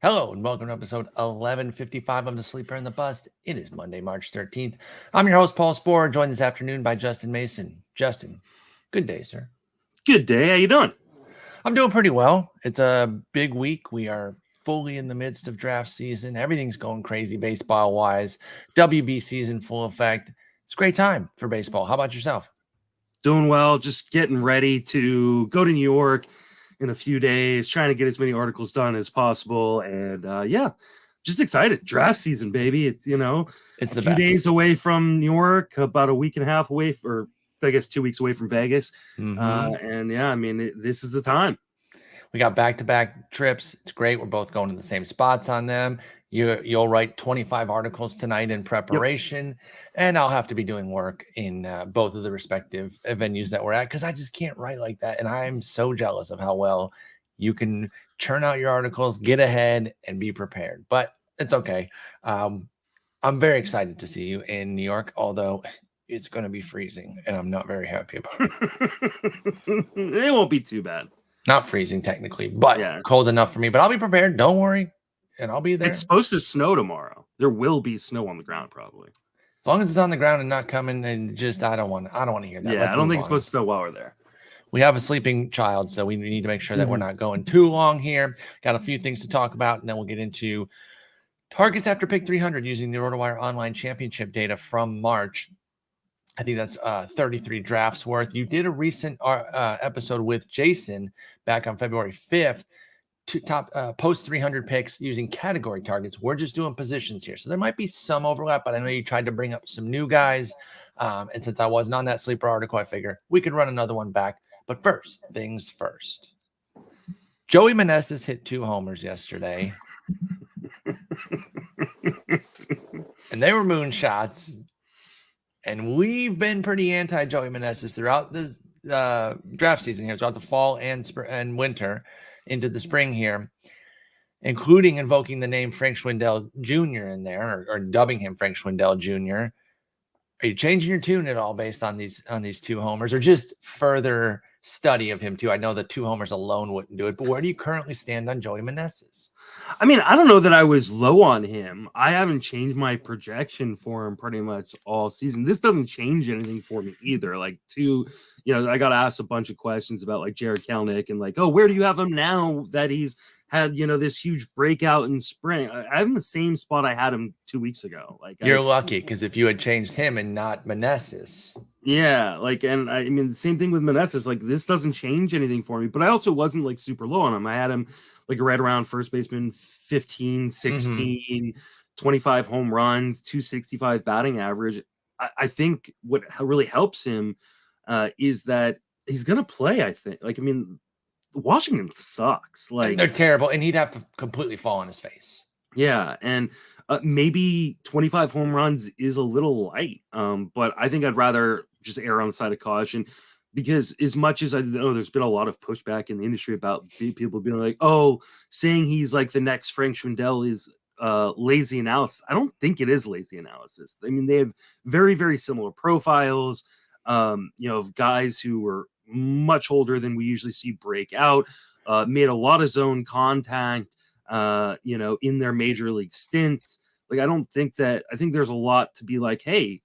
Hello and welcome to episode 1155 of The Sleeper and the Bust. It is Monday, March 13th. I'm your host, Paul Sporer, joined this afternoon by Justin Mason. Justin, good day, sir. Good day. How you doing? I'm doing pretty well. It's a big week. We are fully in the midst of draft season. Everything's going crazy baseball-wise. WBC's in full effect. It's a great time for baseball. How about yourself? Doing well. Just getting ready to go to New York in a few days, trying to get as many articles done as possible. And just excited. Draft season, baby. It's It's a few days away from New York, about a week and a half away, or I guess 2 weeks away from Vegas. This is the time. We got back-to-back trips. It's great. We're both going to the same spots on them. You'll write 25 articles tonight in preparation, and I'll have to be doing work in both of the respective venues that we're at because I just can't write like that. And I'm so jealous of how well you can churn out your articles, get ahead, and be prepared. But it's okay. I'm very excited to see you in New York, although it's going to be freezing, and I'm not very happy about it. It won't be too bad. Not freezing technically, but cold enough for me. But I'll be prepared. Don't worry. And I'll be there. It's supposed to snow tomorrow. There will be snow on the ground, probably. As long as it's on the ground and not coming, and just I don't want to hear that. Yeah, I don't think it's supposed to snow while we're there. We have a sleeping child, so we need to make sure that we're not going too long here. Got a few things to talk about, and then we'll get into targets after pick 300 using the Rotowire online championship data from March. I think that's 33 drafts worth. You did a recent episode with Jason back on February 5th. To top post 300 picks using category targets. We're just doing positions here. So there might be some overlap, but I know you tried to bring up some new guys. And since I wasn't on that sleeper article, I figure we could run another one back. But first things first. Joey Meneses hit 2 homers yesterday. And they were moonshots. And we've been pretty anti-Joey Meneses throughout the draft season here, throughout the fall and winter. Into the spring here, including invoking the name Frank Schwindel Jr. in there, or dubbing him Frank Schwindel Jr. Are you changing your tune at all based on these 2 homers, or just further study of him too? I know the 2 homers alone wouldn't do it, but where do you currently stand on Joey Meneses? I mean, I don't know that I was low on him. I haven't changed my projection for him pretty much all season. This doesn't change anything for me either. I got asked a bunch of questions about like Jared Kelenic and like, oh, where do you have him now that he's had, this huge breakout in spring? I have him the same spot I had him 2 weeks ago. You're lucky, because if you had changed him and not Meneses. Yeah, the same thing with Meneses. This doesn't change anything for me, but I also wasn't super low on him. I had him right around first baseman, 15, 16, 25 home runs, 265 batting average. I think what really helps him is that he's going to play, I think. Washington sucks. They're terrible, and he'd have to completely fall on his face. Yeah, and maybe 25 home runs is a little light, but I think I'd rather just err on the side of caution. Because as much as I know there's been a lot of pushback in the industry about people being like, oh, saying he's like the next Frank Schwindel is lazy analysis. I don't think it is lazy analysis. I mean, they have very, very similar profiles, of guys who were much older than we usually see break out, made a lot of zone contact, in their major league stints. I think there's a lot to be like, hey,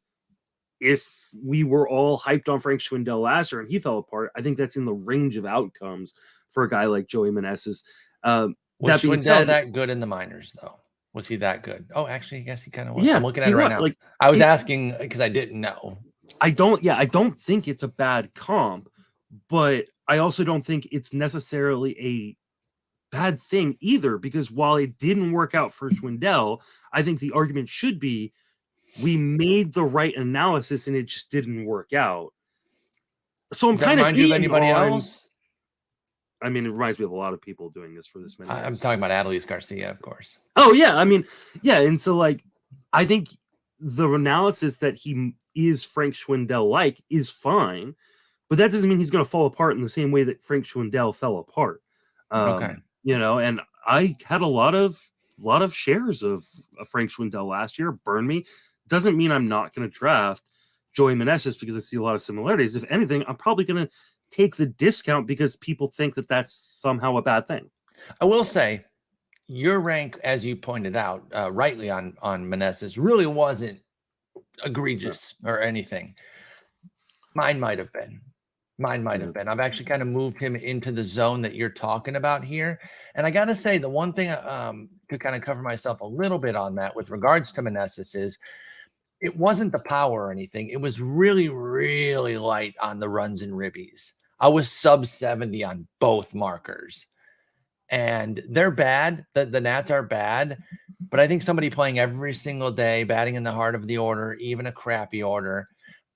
if we were all hyped on Frank Schwindel last year and he fell apart, I think that's in the range of outcomes for a guy like Joey Meneses. Was Schwindel that good in the minors, though? Was he that good? Oh, actually, I guess he kind of was. Yeah, I'm looking at it right now. I was asking because I didn't know. I don't think it's a bad comp, but I also don't think it's necessarily a bad thing either, because while it didn't work out for Schwindel, I think the argument should be we made the right analysis and it just didn't work out. So I'm kind of anybody else. I mean, it reminds me of a lot of people doing this for this many years. I'm talking about Adelise Garcia, of course. Oh yeah, and so I think the analysis that he is Frank Schwindel is fine, but that doesn't mean he's going to fall apart in the same way that Frank Schwindel fell apart. Okay, and I had a lot of shares of Frank Schwindel last year. Burn me. Doesn't mean I'm not going to draft Joey Meneses because I see a lot of similarities. If anything, I'm probably going to take the discount because people think that that's somehow a bad thing. I will say your rank, as you pointed out rightly on Meneses, really wasn't egregious or anything. Mine might have been. I've actually kind of moved him into the zone that you're talking about here. And I got to say, the one thing to kind of cover myself a little bit on that with regards to Meneses is it wasn't the power or anything. It was really, really light on the runs and ribbies. I was sub 70 on both markers. And they're bad. The Nats are bad. But I think somebody playing every single day, batting in the heart of the order, even a crappy order,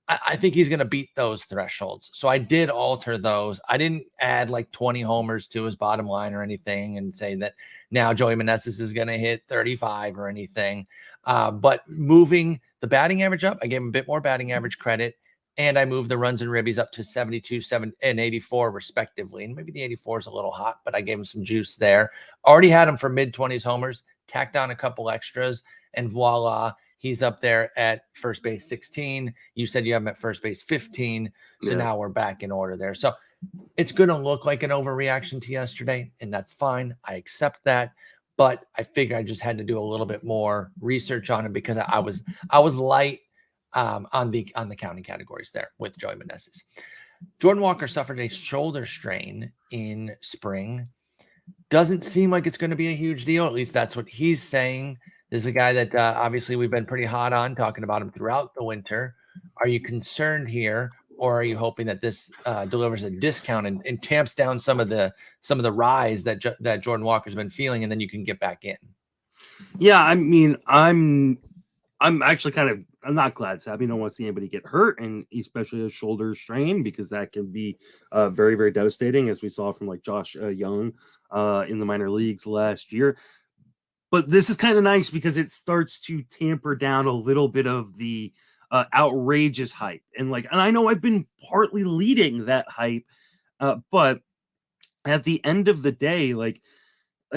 I think he's going to beat those thresholds. So I did alter those. I didn't add like 20 homers to his bottom line or anything and say that now Joey Meneses is going to hit 35 or anything. But moving the batting average up, I gave him a bit more batting average credit. And I moved the runs and ribbies up to 72, 7, and 84 respectively. And maybe the 84 is a little hot, but I gave him some juice there. Already had him for mid-20s homers, tacked on a couple extras, and voila. He's up there at first base 16. You said you have him at first base 15. So now we're back in order there. So it's going to look like an overreaction to yesterday, and that's fine. I accept that. But I figured I just had to do a little bit more research on him because I was light on the counting categories there with Joey Meneses. Jordan Walker suffered a shoulder strain in spring. Doesn't seem like it's going to be a huge deal. At least that's what he's saying. This is a guy that obviously we've been pretty hot on, talking about him throughout the winter. Are you concerned here, or are you hoping that this delivers a discount and tamps down some of the rise that Jordan Walker's been feeling, and then you can get back in? Yeah, I mean, I'm actually I'm not glad. I don't want to see anybody get hurt, and especially a shoulder strain, because that can be very, very devastating, as we saw from like Josh Young in the minor leagues last year. But this is kind of nice because it starts to tamper down a little bit of the outrageous hype. And I know I've been partly leading that hype, but at the end of the day, like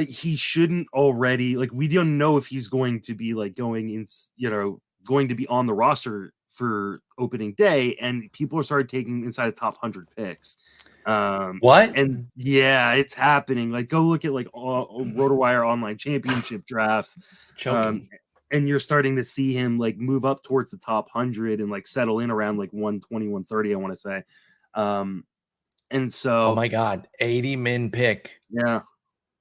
he shouldn't already, we don't know if he's going to be going to be on the roster for opening day, and people are started taking inside the top 100 picks. What? And yeah, it's happening. Go look at Rotowire online championship drafts. And you're starting to see him move up towards the top 100 and settle in around 120, 130, I want to say. And so, oh my God, 80 min pick. Yeah.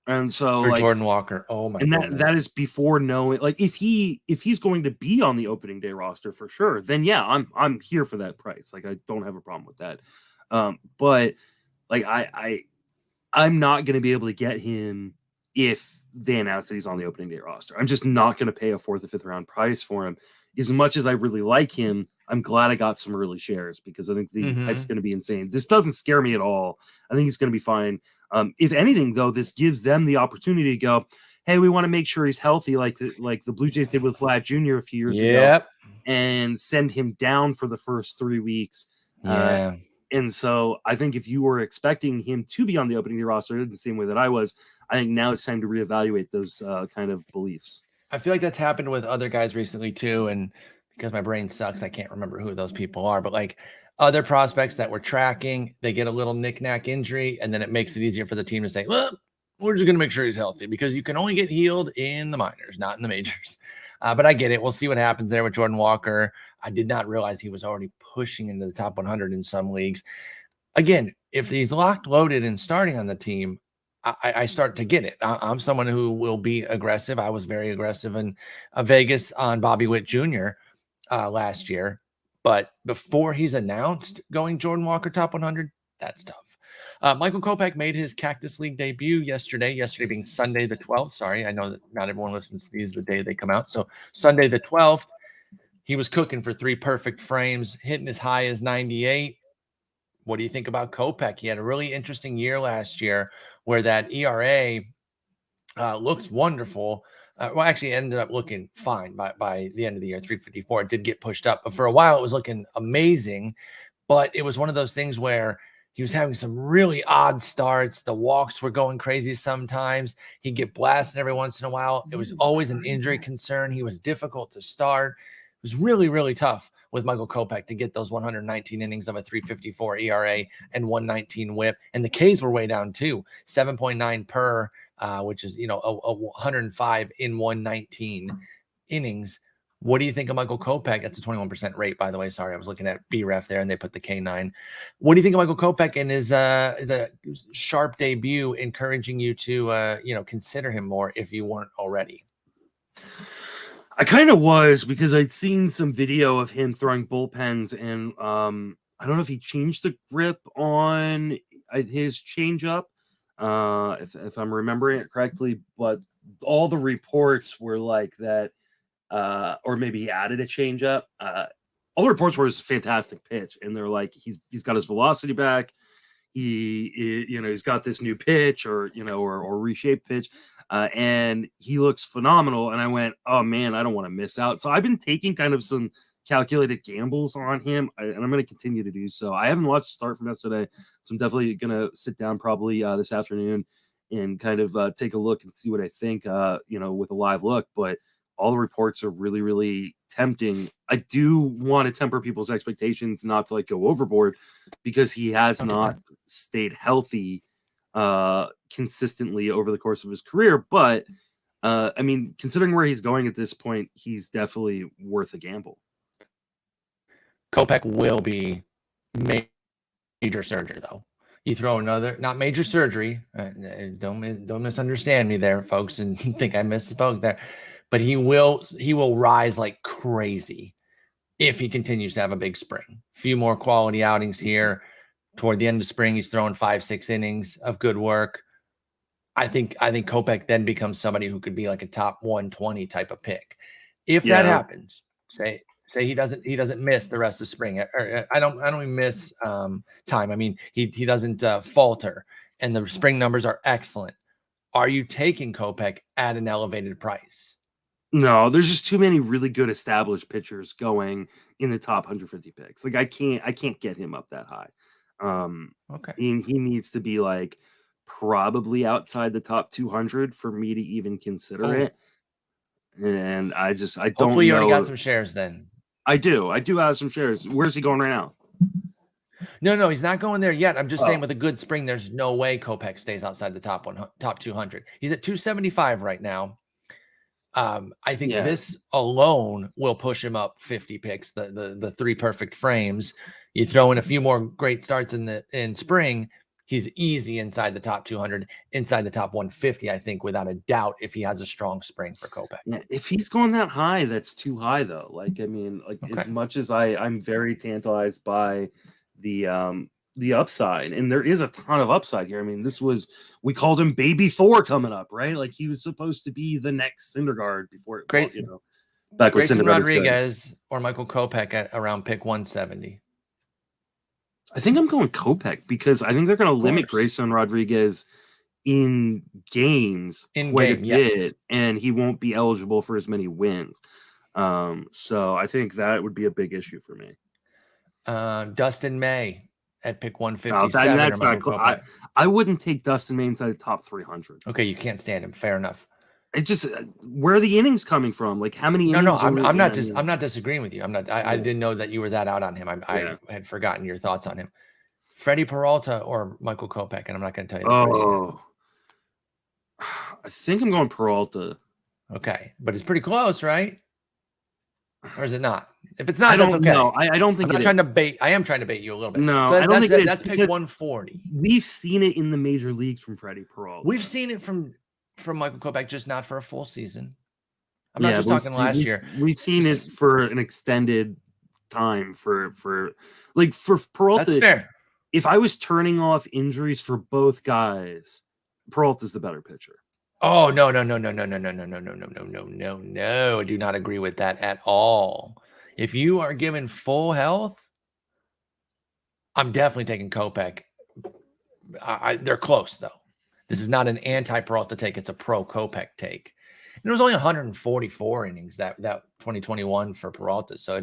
And so for Jordan Walker. Oh my God. And that is before knowing, if he's going to be on the opening day roster for sure, then yeah, I'm here for that price. I don't have a problem with that. But I'm not going to be able to get him if they announce that he's on the opening day roster. I'm just not going to pay a 4th or 5th round price for him. As much as I really like him, I'm glad I got some early shares, because I think the hype's going to be insane. This doesn't scare me at all. I think he's going to be fine. If anything, though, this gives them the opportunity to go, hey, we want to make sure he's healthy, like the Blue Jays did with Vlad Jr. a few years ago, and send him down for the first 3 weeks. And so I think if you were expecting him to be on the opening day roster the same way that I was, I think now it's time to reevaluate those kind of beliefs. I feel like that's happened with other guys recently too. And because my brain sucks, I can't remember who those people are, but other prospects that we're tracking, they get a little knick-knack injury, and then it makes it easier for the team to say, well, we're just going to make sure he's healthy, because you can only get healed in the minors, not in the majors. But I get it. We'll see what happens there with Jordan Walker. I did not realize he was already pushing into the top 100 in some leagues. Again, if he's locked, loaded, and starting on the team, I start to get it. I'm someone who will be aggressive. I was very aggressive in Vegas on Bobby Witt Jr. Last year. But before he's announced going Jordan Walker top 100, that's tough. Michael Kopech made his Cactus League debut yesterday being Sunday the 12th. Sorry, I know that not everyone listens to these the day they come out. So Sunday the 12th, he was cooking for 3 perfect frames, hitting as high as 98. What do you think about Kopech? He had a really interesting year last year where that ERA looks wonderful. Well, actually, it ended up looking fine by the end of the year, 354. It did get pushed up, but for a while it was looking amazing. But it was one of those things where he was having some really odd starts. The walks were going crazy sometimes. He'd get blasted every once in a while. It was always an injury concern. He was difficult to start. It was really, really tough with Michael Kopech to get those 119 innings of a 354 ERA and 119 whip. And the Ks were way down too, 7.9 per which is, a 105 in 119 innings. What do you think of Michael Kopech? That's a 21% rate, by the way. Sorry, I was looking at BREF there, and they put the K9. What do you think of Michael Kopech and is a sharp debut, encouraging you to consider him more if you weren't already? I kind of was, because I'd seen some video of him throwing bullpens, and I don't know if he changed the grip on his changeup, if I'm remembering it correctly, but all the reports were like that, or maybe he added a changeup. All the reports were his fantastic pitch, and they're like, he's got his velocity back. He's got this new pitch, or reshaped pitch, and he looks phenomenal. And I went, oh man, I don't want to miss out. So I've been taking kind of some calculated gambles on him, and I'm going to continue to do so. I haven't watched start from yesterday, so I'm definitely going to sit down probably this afternoon and kind of take a look and see what I think, with a live look. But all the reports are really, really tempting. I do want to temper people's expectations, not to go overboard, because he has not stayed healthy consistently over the course of his career. But considering where he's going at this point, he's definitely worth a gamble. Kopech will be major surgery, though. You throw another, not major surgery. Don't misunderstand me there, folks, and think I misspoke there. But he will rise like crazy if he continues to have a big spring. Few more quality outings here. Toward the end of spring, he's throwing 5-6 innings of good work. I think Kopech then becomes somebody who could be like a top 120 type of pick. If that happens, say he doesn't miss the rest of spring. Or I don't even miss time. I mean, he doesn't falter, and the spring numbers are excellent. Are you taking Kopech at an elevated price? No, there's just too many really good established pitchers going in the top 150 picks. I can't get him up that high. Okay. He needs to be probably outside the top 200 for me to even consider it. And I don't Hopefully you know. already got some shares then. I do have some shares. Where's he going right now? No, he's not going there yet. I'm just saying, with a good spring, there's no way Kopech stays outside the top 200. He's at 275 right now. I think this alone will push him up 50 picks. The three perfect frames. You throw in a few more great starts in spring, he's easy inside the top 200, inside the top 150. I think without a doubt, if he has a strong spring for Kopech. Yeah, if he's going that high, that's too high though. As much as I'm very tantalized by the upside, and there is a ton of upside here. I mean, we called him Baby Thor coming up, right? He was supposed to be the next Syndergaard before it. Great, back with Grayson Rodriguez or Michael Kopech at around pick 170. I think I'm going Kopech, because I think they're going to limit Grayson Rodriguez in games quite a bit, and he won't be eligible for as many wins. So I think that would be a big issue for me. Dustin May at pick 157. That's not I wouldn't take Dustin May inside the top 300. Okay, you can't stand him. Fair enough. It's just, where are the innings coming from? How many innings? No, I'm not disagreeing with you. I didn't know that you were that out on him. I had forgotten your thoughts on him. Freddie Peralta or Michael Kopech, and I'm not going to tell you. I think I'm going Peralta. Okay, but it's pretty close, right? Or is it not? If it's not, I don't that's okay. know. I don't think I'm not trying to bait. I am trying to bait you a little bit. No, so I don't think that's pick 140. We've seen it in the major leagues from Freddie Peralta. We've seen it from Michael Kopech, just not for a full season. I'm not just talking last year. We've seen it for an extended time for Peralta. That's fair. If I was turning off injuries for both guys, Peralta's the better pitcher. Oh, no. I do not agree with that at all. If you are given full health, I'm definitely taking Kopech. They're close, though. This is not an anti-Peralta take. It's a pro-Kopech take. And it was only 144 innings that 2021 for Peralta. So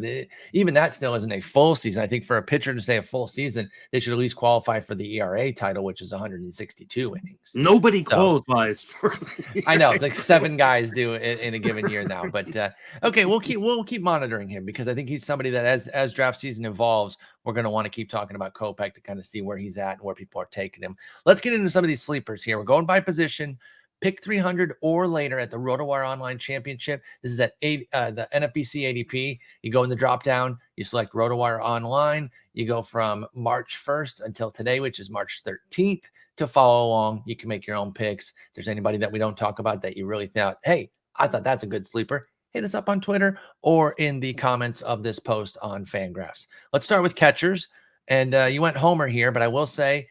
even that still isn't a full season. I think for a pitcher to stay a full season, they should at least qualify for the ERA title, which is 162 innings. Nobody qualifies for. I know, 7 guys do in a given year now. But okay, we'll keep monitoring him, because I think he's somebody that as draft season evolves, we're going to want to keep talking about Kopech to kind of see where he's at and where people are taking him. Let's get into some of these sleepers here. We're going by position. Pick 300 or later at the Rotowire Online Championship. This is at the NFBC ADP. You go in the drop down, you select Rotowire Online. You go from March 1st until today, which is March 13th, to follow along. You can make your own picks. If there's anybody that we don't talk about that you really thought, hey, I thought that's a good sleeper, hit us up on Twitter or in the comments of this post on Fangraphs. Let's start with catchers. And you went Homer here, but I will say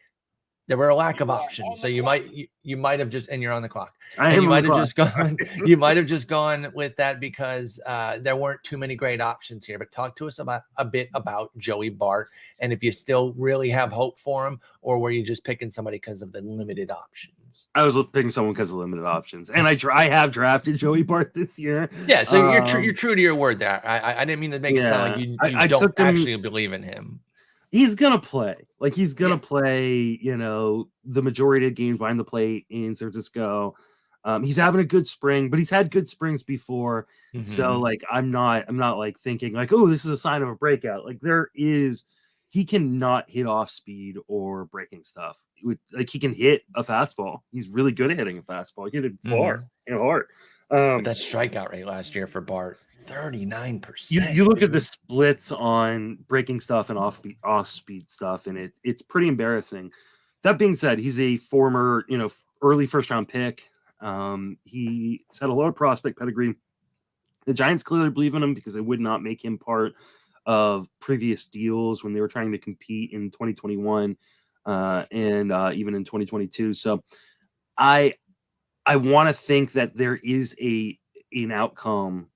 there were a lack of options. So you might have just, and you're on the clock. You might have just gone with that because there weren't too many great options here. But talk to us about a bit about Joey Bart, and if you still really have hope for him, or were you just picking somebody because of the limited options? I was picking someone because of limited options, and I have drafted Joey Bart this year. Yeah, so you're true to your word there. I didn't mean to make it sound like you don't actually believe in him. He's gonna play. Like, he's gonna play, the majority of games behind the plate in San Francisco. He's having a good spring, but he's had good springs before. Mm-hmm. So, like, I'm not like thinking like, oh, this is a sign of a breakout. Like, he cannot hit off speed or breaking stuff. Like, he can hit a fastball. He's really good at hitting a fastball. He hit it far and hard. But that strikeout rate last year for Bart, 39%. You look at the splits on breaking stuff and off speed stuff, and it's pretty embarrassing. That being said, he's a former, early first round pick. He's had a lot of prospect pedigree. The Giants clearly believe in him because they would not make him part of previous deals when they were trying to compete in 2021 and even in 2022. So I want to think that there is an outcome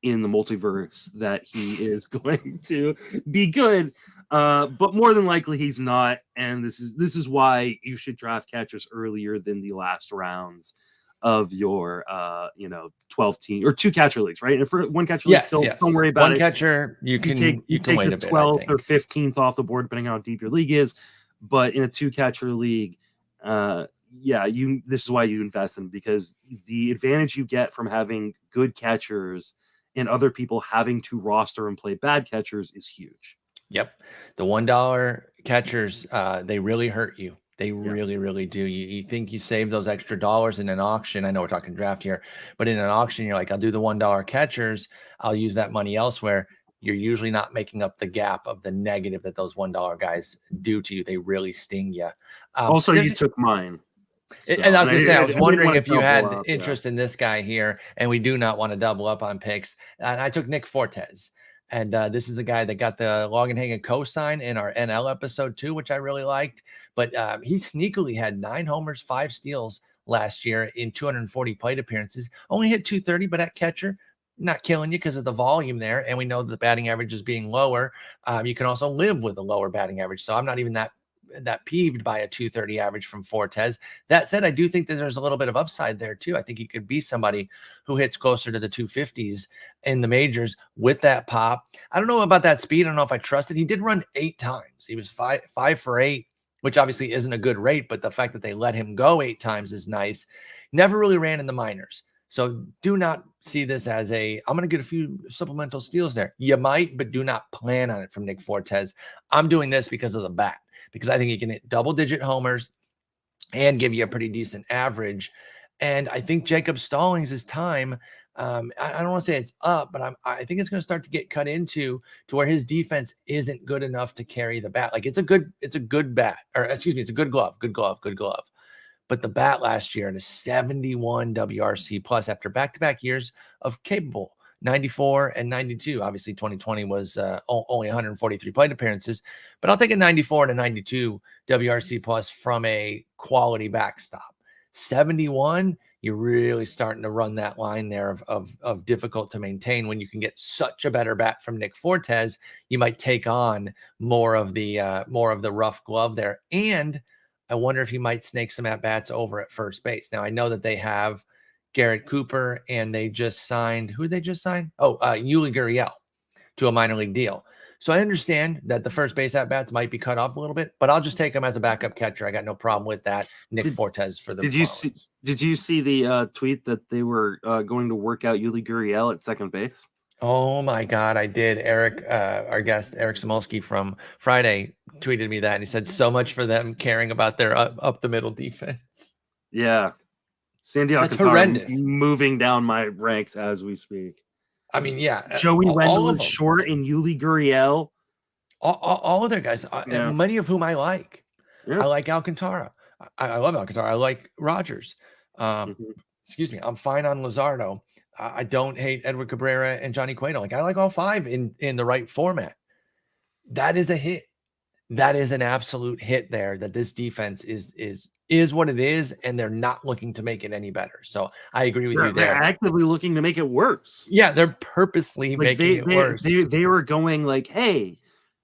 in the multiverse that he is going to be good, but more than likely he's not. And this is why you should draft catchers earlier than the last rounds of your 12 team or 2 catcher leagues, right? And for one catcher league, don't worry about it. One catcher, you can take the 12th or 15th off the board depending on how deep your league is. But in a 2 catcher league, this is why you invest in them, because the advantage you get from having good catchers and other people having to roster and play bad catchers is huge. Yep. The $1 catchers, they really hurt you. They really, really do. You think you save those extra dollars in an auction. I know we're talking draft here, but in an auction, you're like, I'll do the $1 catchers. I'll use that money elsewhere. You're usually not making up the gap of the negative that those $1 guys do to you. They really sting you. Also, you took mine. So, and I was going to say, I was wondering if you had interest in this guy here, and we do not want to double up on picks. And I took Nick Fortes. And this is a guy that got the Longenhagen cosign in our NL episode too, which I really liked. But he sneakily had 9 homers, 5 steals last year in 240 plate appearances. Only hit 230, but at catcher, not killing you because of the volume there. And we know the batting average is being lower. You can also live with a lower batting average. So I'm not even that peeved by a 230 average from Fortes. That said, I do think that there's a little bit of upside there too. I think he could be somebody who hits closer to the 250s in the majors with that pop. I don't know about that speed. I don't know if I trust it. He did run 8 times. He was 5 for 8, which obviously isn't a good rate, but the fact that they let him go 8 times is nice. Never really ran in the minors. So do not see this as I'm going to get a few supplemental steals there. You might, but do not plan on it from Nick Fortes. I'm doing this because of the bat, because I think he can hit double-digit homers and give you a pretty decent average. And I think Jacob Stallings' time, I don't want to say it's up, but I think it's going to start to get cut into to where his defense isn't good enough to carry the bat. Like, it's a good bat, or excuse me, it's a good glove. But the bat last year at a 71 WRC plus after back-to-back years of capable 94 and 92. Obviously, 2020 was only 143 plate appearances, but I'll take a 94 to 92 WRC plus from a quality backstop. 71, you're really starting to run that line there of difficult to maintain. When you can get such a better bat from Nick Fortes, you might take on more of the rough glove there. And I wonder if he might snake some at-bats over at first base. Now, I know that they have Garrett Cooper, and they just signed, who did they just sign? Yuli Gurriel to a minor league deal. So I understand that the first base at-bats might be cut off a little bit, but I'll just take him as a backup catcher. I got no problem with that. Nick Fortes for the Marlins. Did you see the tweet that they were going to work out Yuli Gurriel at second base? Oh my God, I did. Eric, our guest, Eric Samolsky from Friday, tweeted me that, and he said so much for them caring about their up the middle defense. Yeah. Sandy That's Alcantara horrendous. moving down my ranks as we speak. I mean, yeah, Joey all Wendell of them. Short and Yuli Gurriel. All of their guys, many of whom I like. Yeah. I like Alcantara. I love Alcantara. I like Rogers. Excuse me. I'm fine on Luzardo. I don't hate Edward Cabrera and Johnny Cueto. Like, I like all five in the right format. That is a hit. That is an absolute hit there, that this defense is what it is, and they're not looking to make it any better. So I agree with you there. They're actively looking to make it worse. Yeah, they're purposely making it worse. They were going like, hey,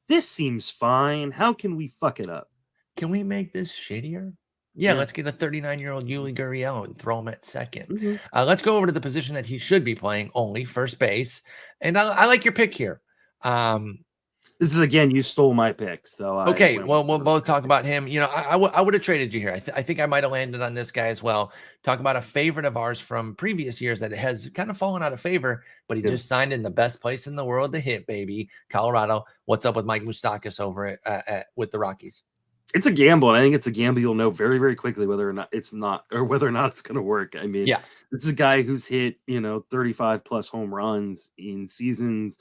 this seems fine. How can we fuck it up? Can we make this shittier? Yeah, let's get a 39-year-old Yuli Gurriel and throw him at second. Let's go over to the position that he should be playing, only first base. And I like your pick here. This is, again, you stole my pick. So okay, well, we'll both talk about him. You know, I would have traded you here. I think I might have landed on this guy as well. Talk about a favorite of ours from previous years that has kind of fallen out of favor, but he just signed in the best place in the world to hit, baby, Colorado. What's up with Mike Moustakas over with the Rockies? It's a gamble, and I think it's a gamble you'll know very, very quickly whether or not it's going to work. I mean, this is a guy who's hit 35 plus home runs in seasons.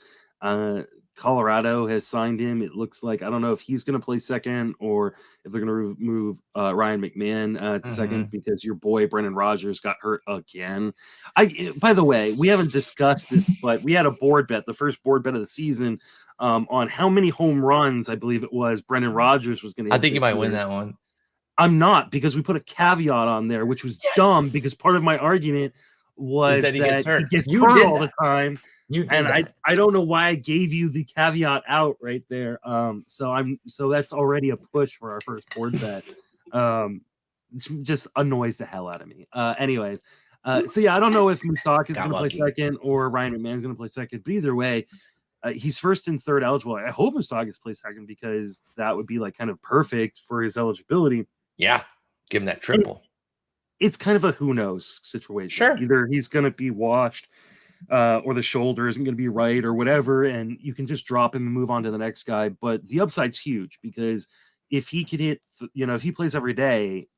Colorado has signed him. It looks like, I don't know if he's going to play second or if they're going to move Ryan McMahon to second, because your boy Brendan Rodgers got hurt again. By the way, we haven't discussed this, but we had a board bet, the first board bet of the season, on how many home runs, I believe it was, Brendan Rodgers was going to hit. I think you might win that one. I'm not, because we put a caveat on there, which was dumb, because part of my argument was that he gets hurt all the time. And I don't know why I gave you the caveat out right there. So that's already a push for our first board bet. It just annoys the hell out of me. Anyways, so yeah, I don't know if Moustakas is going to play second or Ryan McMahon is going to play second, but either way, he's first and third eligible. I hope Moustakas plays second, because that would be like kind of perfect for his eligibility. Yeah, give him that triple. It's kind of a who knows situation. Sure, either he's going to be washed, or the shoulder isn't going to be right or whatever, and you can just drop him and move on to the next guy. But the upside's huge, because if he could hit, if he plays every day,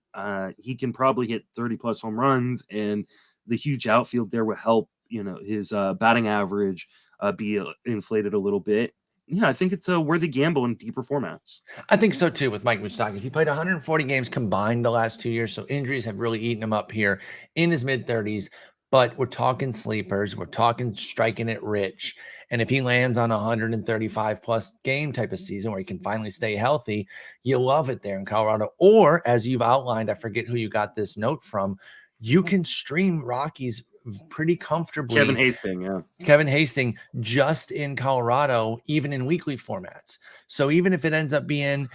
he can probably hit 30 plus home runs, and the huge outfield there will help, his batting average be inflated a little bit. Yeah, I think it's a worthy gamble in deeper formats. I think so too with Mike Moustakas. He played 140 games combined the last 2 years, so injuries have really eaten him up here in his mid-30s. But we're talking sleepers. We're talking striking it rich. And if he lands on a 135 plus game type of season where he can finally stay healthy, you'll love it there in Colorado. Or as you've outlined, I forget who you got this note from, you can stream Rockies pretty comfortably. Kevin Hastings just in Colorado, even in weekly formats. So even if it ends up being,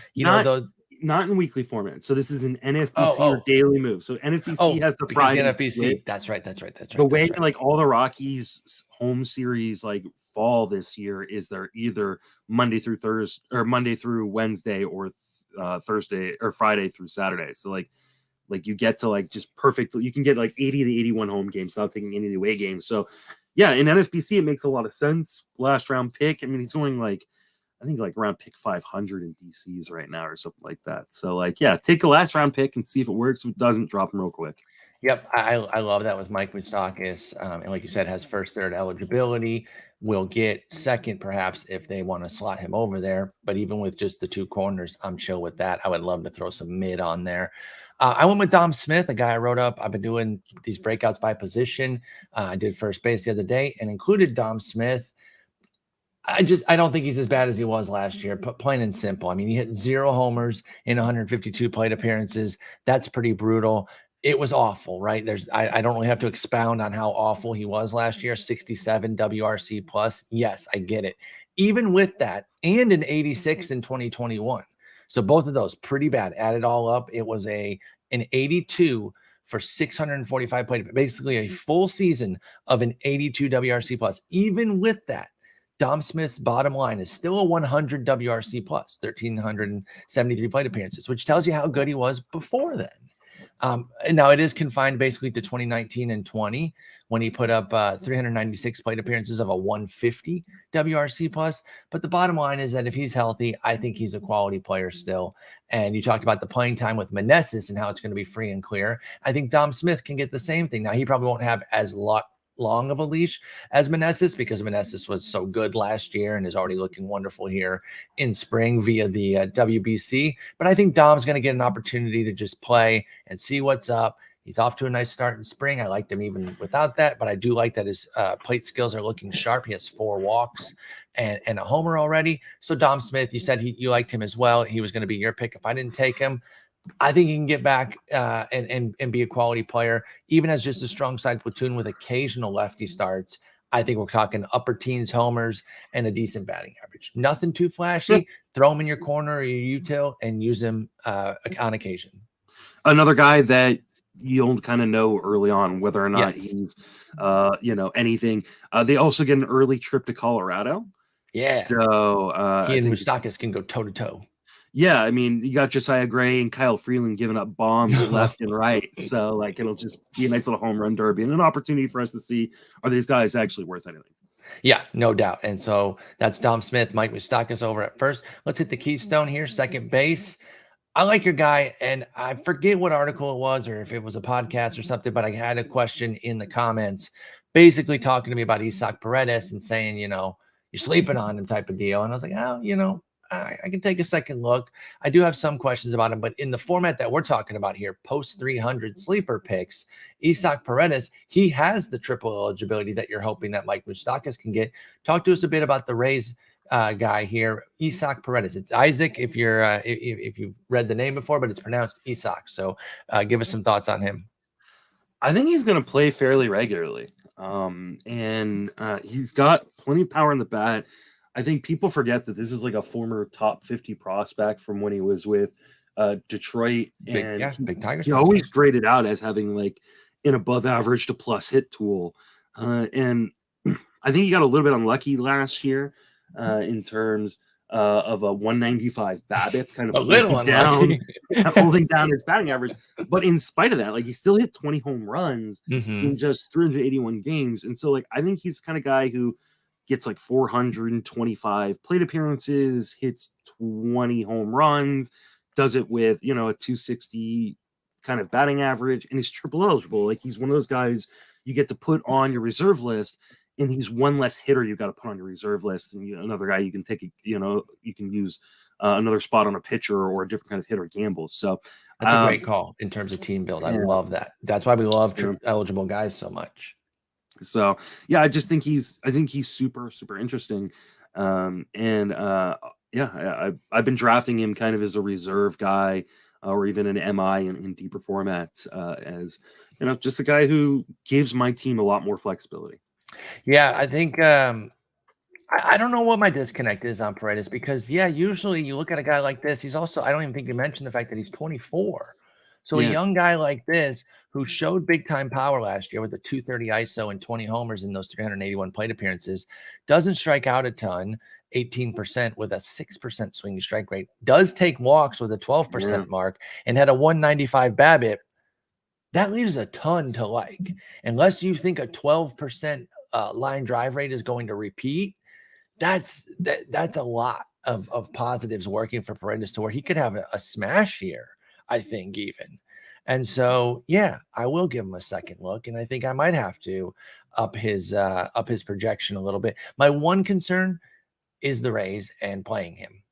not in weekly format. So this is an NFBC or daily move. So NFBC has the Friday. NFBC. That's right. The way like all the Rockies home series like fall this year is they're either Monday through Thursday or Monday through Wednesday or Thursday or Friday through Saturday. So like you get to like just perfect. You can get like 80 to 81 home games without taking any of the away games. So yeah, in NFBC it makes a lot of sense. Last round pick. I mean, he's going like, I think like around pick 500 in DCs right now or something like that. So like, yeah, take a last round pick and see if it works. If it doesn't, drop him real quick. Yep. I love that with Mike Moustakas. And like you said, has first, third eligibility. Will get second, perhaps, if they want to slot him over there. But even with just the two corners, I'm chill with that. I would love to throw some mid on there. I went with Dom Smith, a guy I wrote up. I've been doing these breakouts by position. I did first base the other day and included Dom Smith. I don't think he's as bad as he was last year, plain and simple. I mean, he hit 0 homers in 152 plate appearances. That's pretty brutal. It was awful, right? I don't really have to expound on how awful he was last year. 67 WRC plus. Yes, I get it. Even with that, and an 86 in 2021. So both of those pretty bad. Add it all up, it was an 82 for 645 plate. Basically a full season of an 82 WRC plus. Even with that, Dom Smith's bottom line is still a 100 WRC plus, 1,373 plate appearances, which tells you how good he was before then. And now it is confined basically to 2019 and 20 when he put up 396 plate appearances of a 150 WRC plus. But the bottom line is that if he's healthy, I think he's a quality player still. And you talked about the playing time with Meneses and how it's going to be free and clear. I think Dom Smith can get the same thing. Now, he probably won't have as long of a leash as Meneses because Meneses was so good last year and is already looking wonderful here in spring via the WBC. But I think Dom's going to get an opportunity to just play and see what's up. He's off to a nice start in spring. I liked him even without that, but I do like that his plate skills are looking sharp. He has 4 walks and a homer already. So Dom Smith, you said you liked him as well. He was going to be your pick if I didn't take him. I think he can get back and be a quality player, even as just a strong side platoon with occasional lefty starts. I think we're talking upper teens homers and a decent batting average. Nothing too flashy. Throw him in your corner or your util and use him on occasion. Another guy that you'll kind of know early on whether or not he's, anything. They also get an early trip to Colorado. Yeah. So he and Moustakas can go toe to toe. Yeah, I mean, you got Josiah Gray and Kyle Freeland giving up bombs left and right. So, like, it'll just be a nice little home run derby and an opportunity for us to see, are these guys actually worth anything? Yeah, no doubt. And so that's Dom Smith, Mike Moustakas over at first. Let's hit the keystone here, second base. I like your guy, and I forget what article it was or if it was a podcast or something, but I had a question in the comments basically talking to me about Isaac Paredes and saying, you're sleeping on him type of deal. And I was like, I can take a second look. I do have some questions about him, but in the format that we're talking about here, post 300 sleeper picks, Isaac Paredes, he has the triple eligibility that you're hoping that Mike Moustakas can get. Talk to us a bit about the Rays guy here, Isaac Paredes. It's Isaac if you're if you've read the name before, but it's pronounced Isaac. So give us some thoughts on him. I think he's going to play fairly regularly, and he's got plenty of power in the bat. I think people forget that this is like a former top 50 prospect from when he was with Detroit, and big Tigers. He always graded out as having like an above average to plus hit tool, and I think he got a little bit unlucky last year in terms of a 195 BABIP, kind of a little holding down his batting average. But in spite of that, like he still hit 20 home runs in just 381 games, and so like I think he's the kind of guy who gets like 425 plate appearances, hits 20 home runs, does it with, a 260 kind of batting average, and he's triple eligible. Like he's one of those guys you get to put on your reserve list, and he's one less hitter you got to put on your reserve list, and another guy you can take, you can use another spot on a pitcher or a different kind of hitter gamble. So that's a great call in terms of team build. I love that. That's why we love eligible guys so much. So yeah, I think he's super, super interesting. I've been drafting him kind of as a reserve guy or even an MI in deeper formats as, just a guy who gives my team a lot more flexibility. Yeah, I think I don't know what my disconnect is on Paredes because usually you look at a guy like this. He's also, I don't even think you mentioned the fact that he's 24. So a young guy like this who showed big time power last year with a 230 ISO and 20 homers in those 381 plate appearances, doesn't strike out a ton, 18% with a 6% swing to strike rate, does take walks with a 12% mark, and had a 195 BABIP. That leaves a ton to like. Unless you think a 12% line drive rate is going to repeat, that's a lot of positives working for Paredes to where he could have a smash year. I think even. And so, I will give him a second look. And I think I might have to up his projection a little bit. My one concern is the Rays and playing him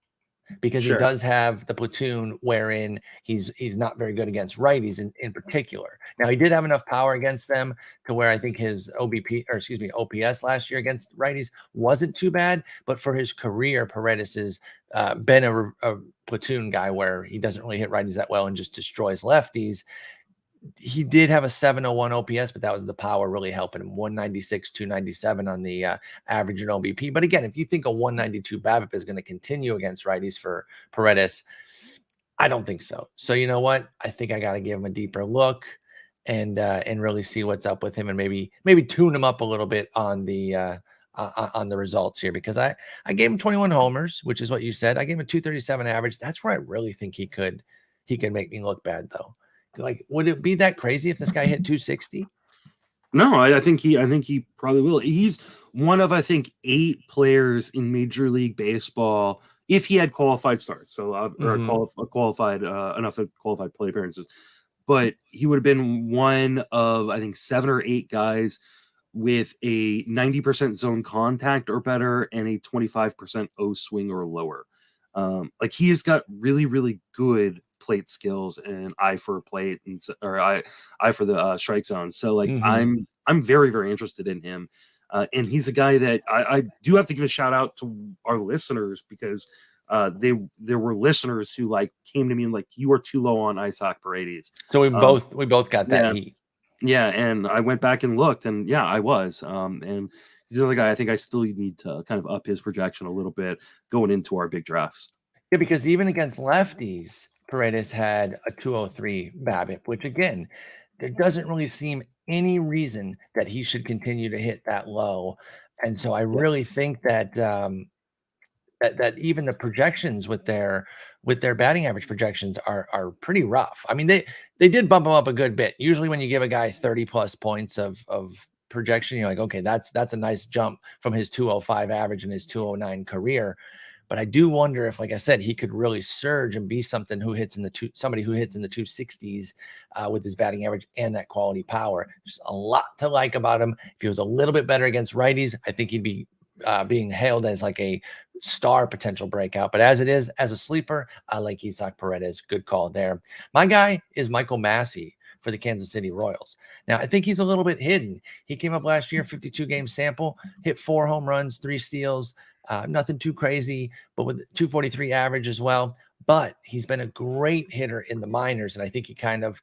because he does have the platoon wherein he's not very good against righties in particular. Now, he did have enough power against them to where I think his OPS last year against righties wasn't too bad. But for his career, Paredes has been a platoon guy where he doesn't really hit righties that well and just destroys lefties. He did have a 701 OPS, but that was the power really helping him. 196, 297 on the average in OBP. But again, if you think a 192 BABIP is going to continue against righties for Paredes, I don't think so. So you know what? I think I got to give him a deeper look and really see what's up with him and maybe tune him up a little bit on the results here because I gave him 21 homers, which is what you said. I gave him a 237 average. That's where I really think he could make me look bad though. Like, would it be that crazy if this guy hit 260? No, I think he probably will. He's one of, I think, 8 players in Major League Baseball, if he had qualified starts, so qualified enough of qualified play appearances. But he would have been one of, I think, 7 or 8 guys with a 90% zone contact or better and a 25% O swing or lower. Like, he has got really, really good plate skills and eye for plate or eye for the strike zone. So like I'm very, very interested in him. And he's a guy that I do have to give a shout out to our listeners, because there were listeners who like came to me and like, you are too low on Isaac Paredes. So we both got that heat. Yeah, and I went back and looked, and yeah, I was. And he's another guy I think I still need to kind of up his projection a little bit going into our big drafts. Yeah, because even against lefties, Paredes had a 203 BABIP, which again, there doesn't really seem any reason that he should continue to hit that low. And so I really think that that even the projections with their batting average projections are pretty rough. I mean, they did bump him up a good bit. Usually when you give a guy 30 plus points of projection, you're like, okay, that's a nice jump from his 205 average and his 209 career. But I do wonder if, like I said, he could really surge and be somebody who hits in the 260s with his batting average and that quality power. Just a lot to like about him. If he was a little bit better against righties, I think he'd be being hailed as like a star potential breakout. But as it is, as a sleeper, I like Isaac Paredes. Good call there. My guy is Michael Massey for the Kansas City Royals. Now, I think he's a little bit hidden. He came up last year, 52-game sample, hit 4 home runs, 3 steals. Nothing too crazy, but with 243 average as well. But he's been a great hitter in the minors, and I think he kind of,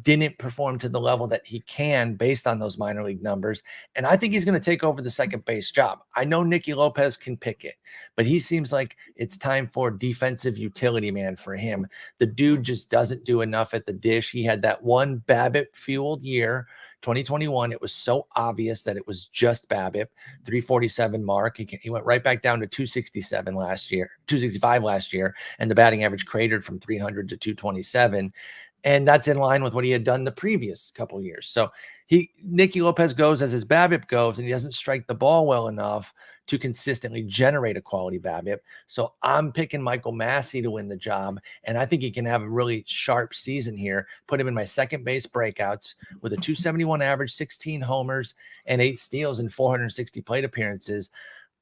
didn't perform to the level that he can based on those minor league numbers. And I think he's going to take over the second base job. I know Nicky Lopez can pick it, but he seems like it's time for defensive utility man for him. The dude just doesn't do enough at the dish. He had that one BABIP-fueled year, 2021. It was so obvious that it was just BABIP, 347 mark. He went right back down to 265 last year, and the batting average cratered from 300 to 227. And that's in line with what he had done the previous couple of years. So Nicky Lopez goes as his BABIP goes, and he doesn't strike the ball well enough to consistently generate a quality BABIP. So I'm picking Michael Massey to win the job, and I think he can have a really sharp season here. Put him in my second base breakouts with a 271 average, 16 homers, and 8 steals in 460 plate appearances.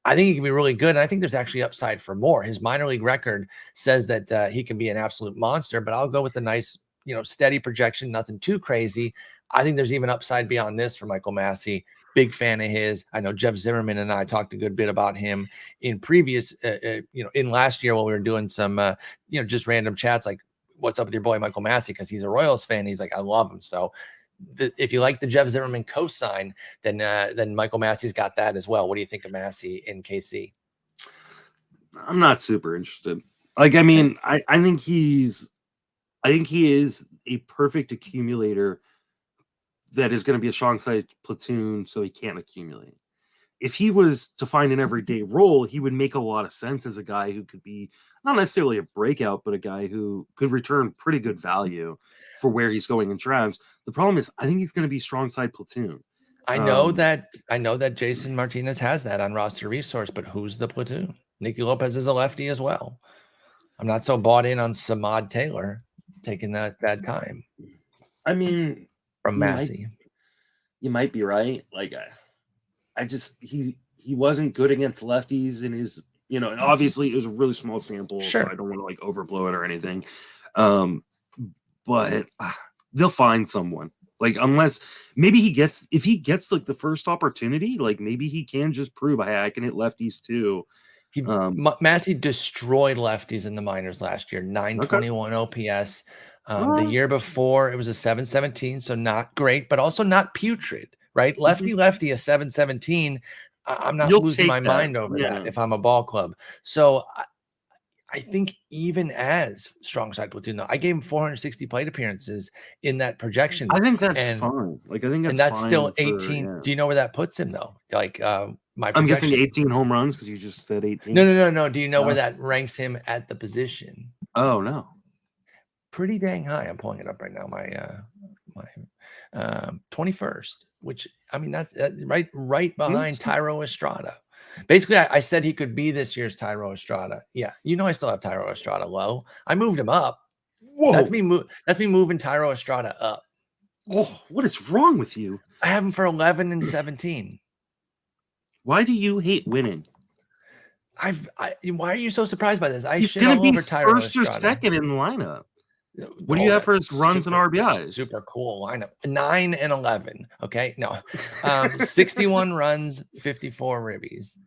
I think he can be really good, and I think there's actually upside for more. His minor league record says that he can be an absolute monster, but I'll go with the nice, steady projection, nothing too crazy. I think there's even upside beyond this for Michael Massey. Big fan of his. I know Jeff Zimmerman and I talked a good bit about him in previous, in last year while we were doing some, just random chats like, what's up with your boy Michael Massey? Because he's a Royals fan. He's like, I love him. So if you like the Jeff Zimmerman cosign, then Michael Massey's got that as well. What do you think of Massey in KC? I'm not super interested. Like, I mean, I think he is a perfect accumulator that is going to be a strong side platoon, so he can't accumulate. If he was to find an everyday role, he would make a lot of sense as a guy who could be not necessarily a breakout, but a guy who could return pretty good value for where he's going in drafts. The problem is, I think he's going to be strong side platoon. I know that Jason Martinez has that on roster resource, but who's the platoon? Nicky Lopez is a lefty as well. I'm not so bought in on Samad Taylor taking that time. I mean, from Massey, you might be right. Like, he wasn't good against lefties in his, and obviously it was a really small sample. Sure. So I don't want to like overblow it or anything. But they'll find someone. Like, unless maybe if he gets like the first opportunity, like maybe he can just prove, hey, I can hit lefties too. Massey destroyed lefties in the minors last year, 921 OPS. The year before, it was a 717, so not great, but also not putrid, right? Lefty, a 717. I'm not losing my mind over that if I'm a ball club. So I think even as strong side platoon, though, I gave him 460 plate appearances in that projection. I think that's fine. Like, I think that's fine still 18. Do you know where that puts him, though? Like, I'm guessing 18 home runs because you just said 18. No. Do you know where that ranks him at the position? Oh, no. pretty dang high. I'm pulling it up right now. My 21st, which I mean that's right behind Tyro Estrada. Basically, I said he could be this year's Tyro Estrada. Yeah, I still have Tyro Estrada low. I moved him up. Whoa, that's me moving Tyro Estrada up. Oh, what is wrong with you? I have him for 11 and 17. Why do you hate winning? Why are you so surprised by this? He's going to be first or second in the lineup. What do you have for his runs and RBIs? Super cool lineup. 9 and 11. Okay, no, 61 runs, 54 ribbies.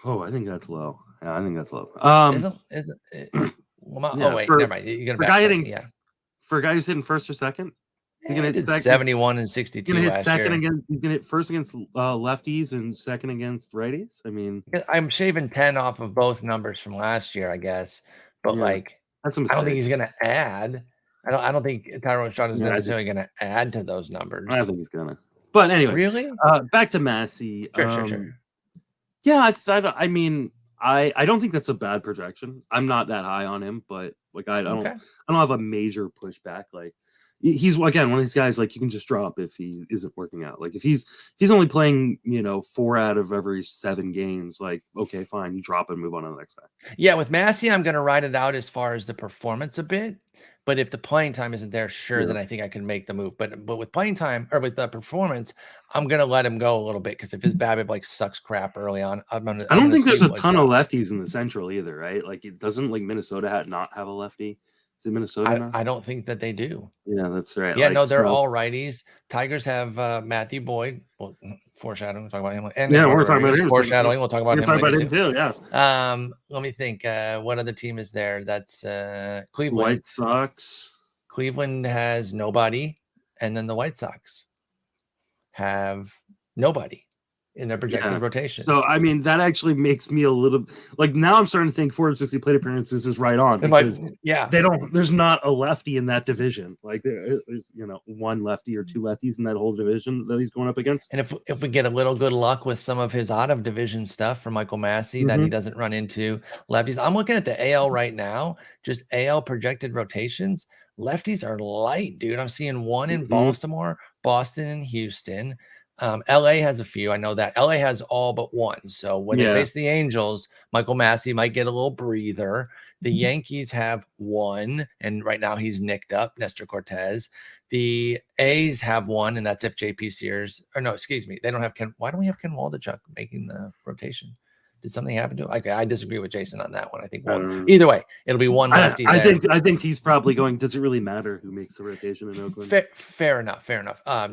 Oh, I think that's low. Yeah, I think that's low. Is it? Well, wait, never mind. You're gonna for a guy who's hitting first or second. He's gonna hit 71 and 62. He's gonna hit second against. He's gonna hit first against lefties and second against righties. I mean, I'm shaving 10 off of both numbers from last year, I guess. But that's a mistake. I don't think he's gonna add. I don't think Tyro Estrada is necessarily gonna add to those numbers. I don't think he's gonna. But anyway, really, back to Massey. Sure. Yeah, I mean, I don't think that's a bad projection. I'm not that high on him, but I don't have a major pushback. Like he's again one of these guys like you can just drop if he isn't working out. Like if he's only playing 4 out of every 7 games, like okay, fine, you drop and move on to the next guy. Yeah, with Massey, I'm gonna ride it out as far as the performance a bit. But if the playing time isn't there, then I think I can make the move. But with playing time or with the performance, I'm gonna let him go a little bit because if his BABIP sucks crap early on, I don't think there's a ton of lefties in the Central either, right? Like it doesn't Minnesota not have a lefty. Is it Minnesota? I don't think that they do. Yeah, that's right. Yeah, no, they're all righties. Tigers have Matthew Boyd. Well, foreshadowing. We'll talk about him. And we're talking about him. Foreshadowing. We'll talk about him. Talk about him too. Yeah. Let me think. What other team is there? That's Cleveland. White Sox. Cleveland has nobody, and then the White Sox have nobody in their projected rotation. So I mean, that actually makes me a little now I'm starting to think 460 plate appearances is right on because there's not a lefty in that division. Like there's one lefty or 2 lefties in that whole division that he's going up against. And if we get a little good luck with some of his out of division stuff for Michael Massey that he doesn't run into lefties. I'm looking at the AL right now, just AL projected rotations. Lefties are light, dude. I'm seeing 1 in Baltimore, Boston, and Houston. LA has a few. I know that LA has all but 1. So when they face the Angels, Michael Massey might get a little breather. The Yankees have 1, and right now he's nicked up, Nestor Cortez. The A's have 1, and that's if JP Sears, or no, excuse me, they don't have Ken. Why don't we have Ken Waldichuk making the rotation? Did something happen to him? I disagree with Jason on that one. I think either way, it'll be 1 lefty. I think he's probably going. Does it really matter who makes the rotation in Oakland? Fair enough.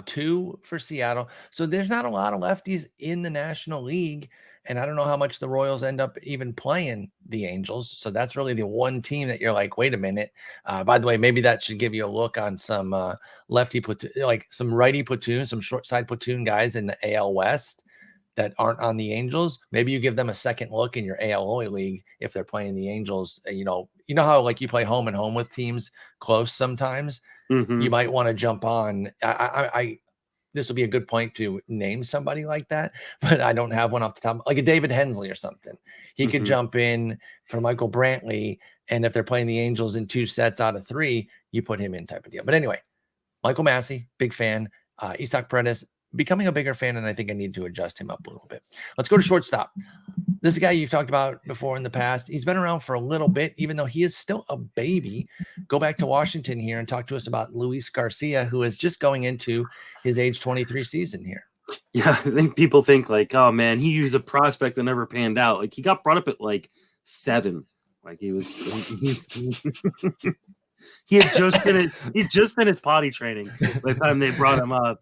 2 for Seattle. So there's not a lot of lefties in the National League, and I don't know how much the Royals end up even playing the Angels. So that's really the one team that you're like, wait a minute. By the way, maybe that should give you a look on some lefty platoon, some righty platoon, some short side platoon guys in the AL West that aren't on the Angels. Maybe you give them a second look in your AL only league if they're playing the Angels. You know how you play home and home with teams close sometimes. You might want to jump on. This will be a good point to name somebody like that, but I don't have one off the top, like a David Hensley or something. He could jump in for Michael Brantley, and if they're playing the Angels in 2 sets out of 3, you put him in type of deal. But anyway, Michael Massey, big fan. Isaac Paredes, becoming a bigger fan, and I think I need to adjust him up a little bit. Let's go to shortstop. This is a guy you've talked about before in the past. He's been around for a little bit, even though he is still a baby. Go back to Washington here and talk to us about Luis Garcia, who is just going into his age 23 season here. Yeah, I think people think oh man, he was a prospect that never panned out. Like he got brought up at 7. Like he had just finished potty training by the time they brought him up.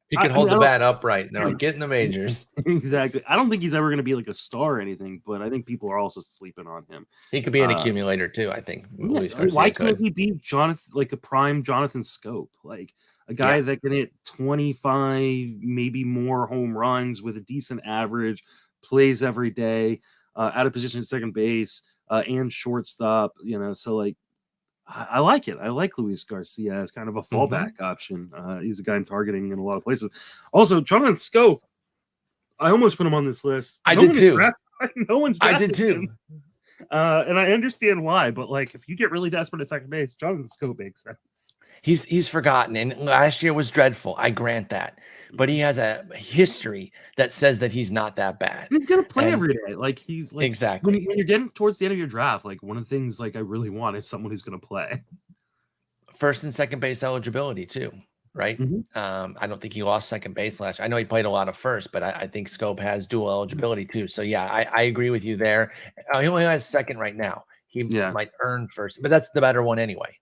He can hold the bat upright. And they're like, get in the majors. Exactly. I don't think he's ever going to be like a star or anything, but I think people are also sleeping on him. He could be an accumulator too, I think. Why couldn't he be Jonathan, like a prime Jonathan Scope? Like a guy that can hit 25, maybe more home runs with a decent average, plays every day, out of position at second base, and shortstop, so I like it. I like Luis Garcia as kind of a fallback option. He's a guy I'm targeting in a lot of places. Also, Jonathan Scope, I almost put him on this list. I did too. No one. I did too. Him. And I understand why, but like if you get really desperate at second base, Jonathan Scope makes sense. He's forgotten, and last year was dreadful. I grant that, but he has a history that says that he's not that bad. He's gonna play And every day. Like he's like exactly. when you're getting towards the end of your draft, like one of the things like I really want is someone who's gonna play. First and second base eligibility too, right? I don't think he lost second base last year. I know he played a lot of first, but I think Scope has dual eligibility too. So yeah, I agree with you there. He only has second right now. He might earn first, but that's the better one anyway.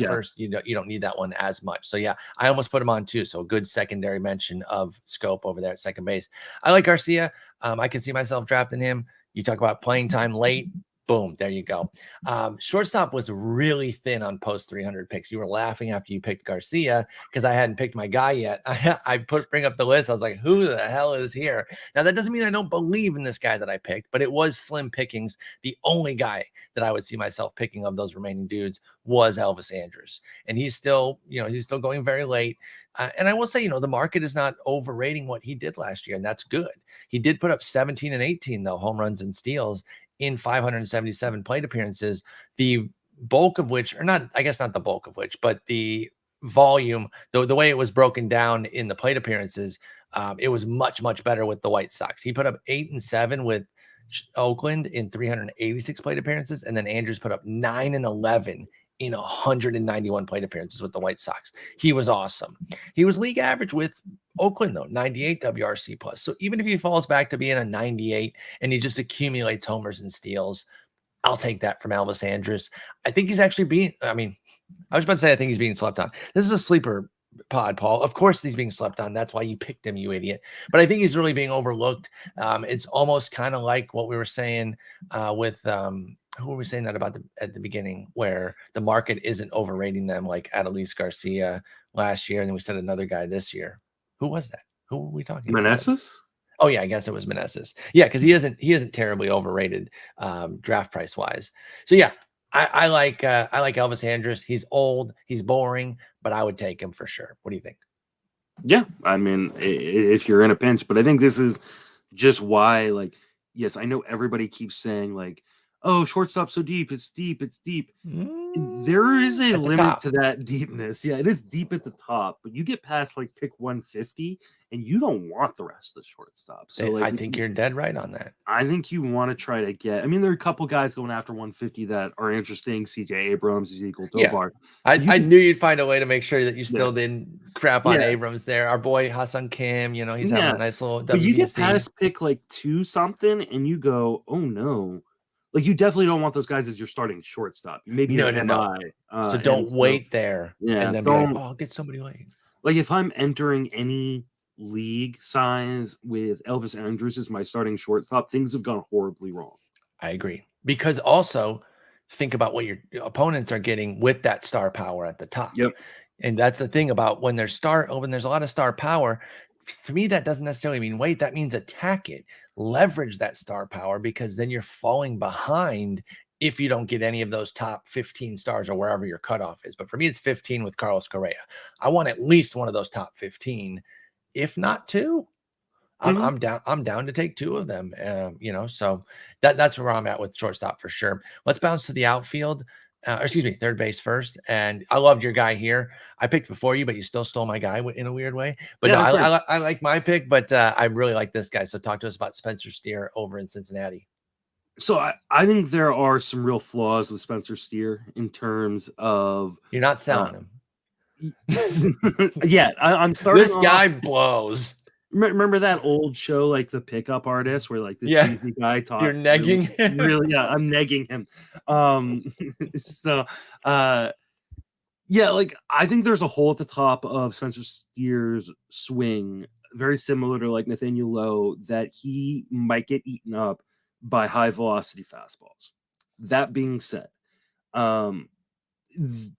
First, you don't need that one as much. So yeah, I almost put him on too. So a good secondary mention of Scope over there at second base. I like Garcia. I can see myself drafting him. You talk about playing time late. Boom, there you go. Shortstop was really thin on post 300 picks. You were laughing after you picked Garcia because I hadn't picked my guy yet. I bring up the list. I was like, who the hell is here? Now, that doesn't mean I don't believe in this guy that I picked, but it was slim pickings. The only guy that I would see myself picking of those remaining dudes was Elvis Andrus. And he's still going very late. And I will say, the market is not overrating what he did last year, and that's good. He did put up 17 and 18, though, home runs and steals in 577 plate appearances, the bulk of which, or not, I guess not the bulk of which, but the volume, the way it was broken down in the plate appearances, it was much, much better with the White Sox. He put up 8 and 7 with Oakland in 386 plate appearances, and then Andrus put up 9 and 11 in 191 plate appearances with the White Sox. He was awesome. He was league average with Oakland, though, 98 WRC plus. So even if he falls back to being a 98 and he just accumulates homers and steals, I'll take that from Elvis Andrus. I think he's actually I was about to say I think he's being slept on. This is a sleeper pod, Paul. Of course he's being slept on. That's why you picked him, you idiot. But I think he's really being overlooked. It's almost kind of like what we were saying with who were we saying that about at the beginning, where the market isn't overrating them, like Adolis Garcia last year, and then we said another guy this year. Who was that? Who were we talking about? Meneses? Oh yeah, I guess it was Meneses. Yeah, because he isn't terribly overrated draft price wise. So yeah, I like Elvis Andrus. He's old, he's boring, but I would take him for sure. What do you think? Yeah, I mean, if you're in a pinch, but I think this is just why, like, yes, I know everybody keeps saying like, oh, shortstop so deep, it's deep, it's deep. There is a limit to that deepness. Yeah, it is deep at the top, but you get past like pick 150 and you don't want the rest of the shortstop. So like, I think you're dead right on that. I think you want to try to get, there are a couple guys going after 150 that are interesting. CJ Abrams is equal to Bart. I knew you'd find a way to make sure that you still didn't crap on Abrams there. Our boy Hassan Kim, he's having a nice little WBC. But you get past pick like 2 something and you go, oh no. Like, you definitely don't want those guys as your starting shortstop. Maybe no. So don't wait there. Yeah, and then be like, I'll get somebody late. Like, if I'm entering any league size with Elvis Andrus as my starting shortstop, things have gone horribly wrong. I agree. Because also, think about what your opponents are getting with that star power at the top. Yep. And that's the thing about when there's a lot of star power. To me, that doesn't necessarily mean wait. That means attack it, leverage that star power, because then you're falling behind if you don't get any of those top 15 stars or wherever your cutoff is. But for me, it's 15 with Carlos Correa. I want at least one of those top 15, if not 2. I'm down to take 2 of them. So that's where I'm at with shortstop for sure. Let's bounce to the outfield. Third base first. And I loved your guy here. I picked before you, but you still stole my guy in a weird way. But I like my pick, but I really like this guy. So talk to us about Spencer Steer over in Cincinnati. So I think there are some real flaws with Spencer Steer in terms of you're not selling him. Yeah, I'm starting. This guy blows. Remember that old show, like The Pickup Artist, where like the cheesy guy talks. You're negging. Really, yeah, I'm negging him. Like I think there's a hole at the top of Spencer Steer's swing, very similar to like Nathaniel Lowe, that he might get eaten up by high velocity fastballs. That being said,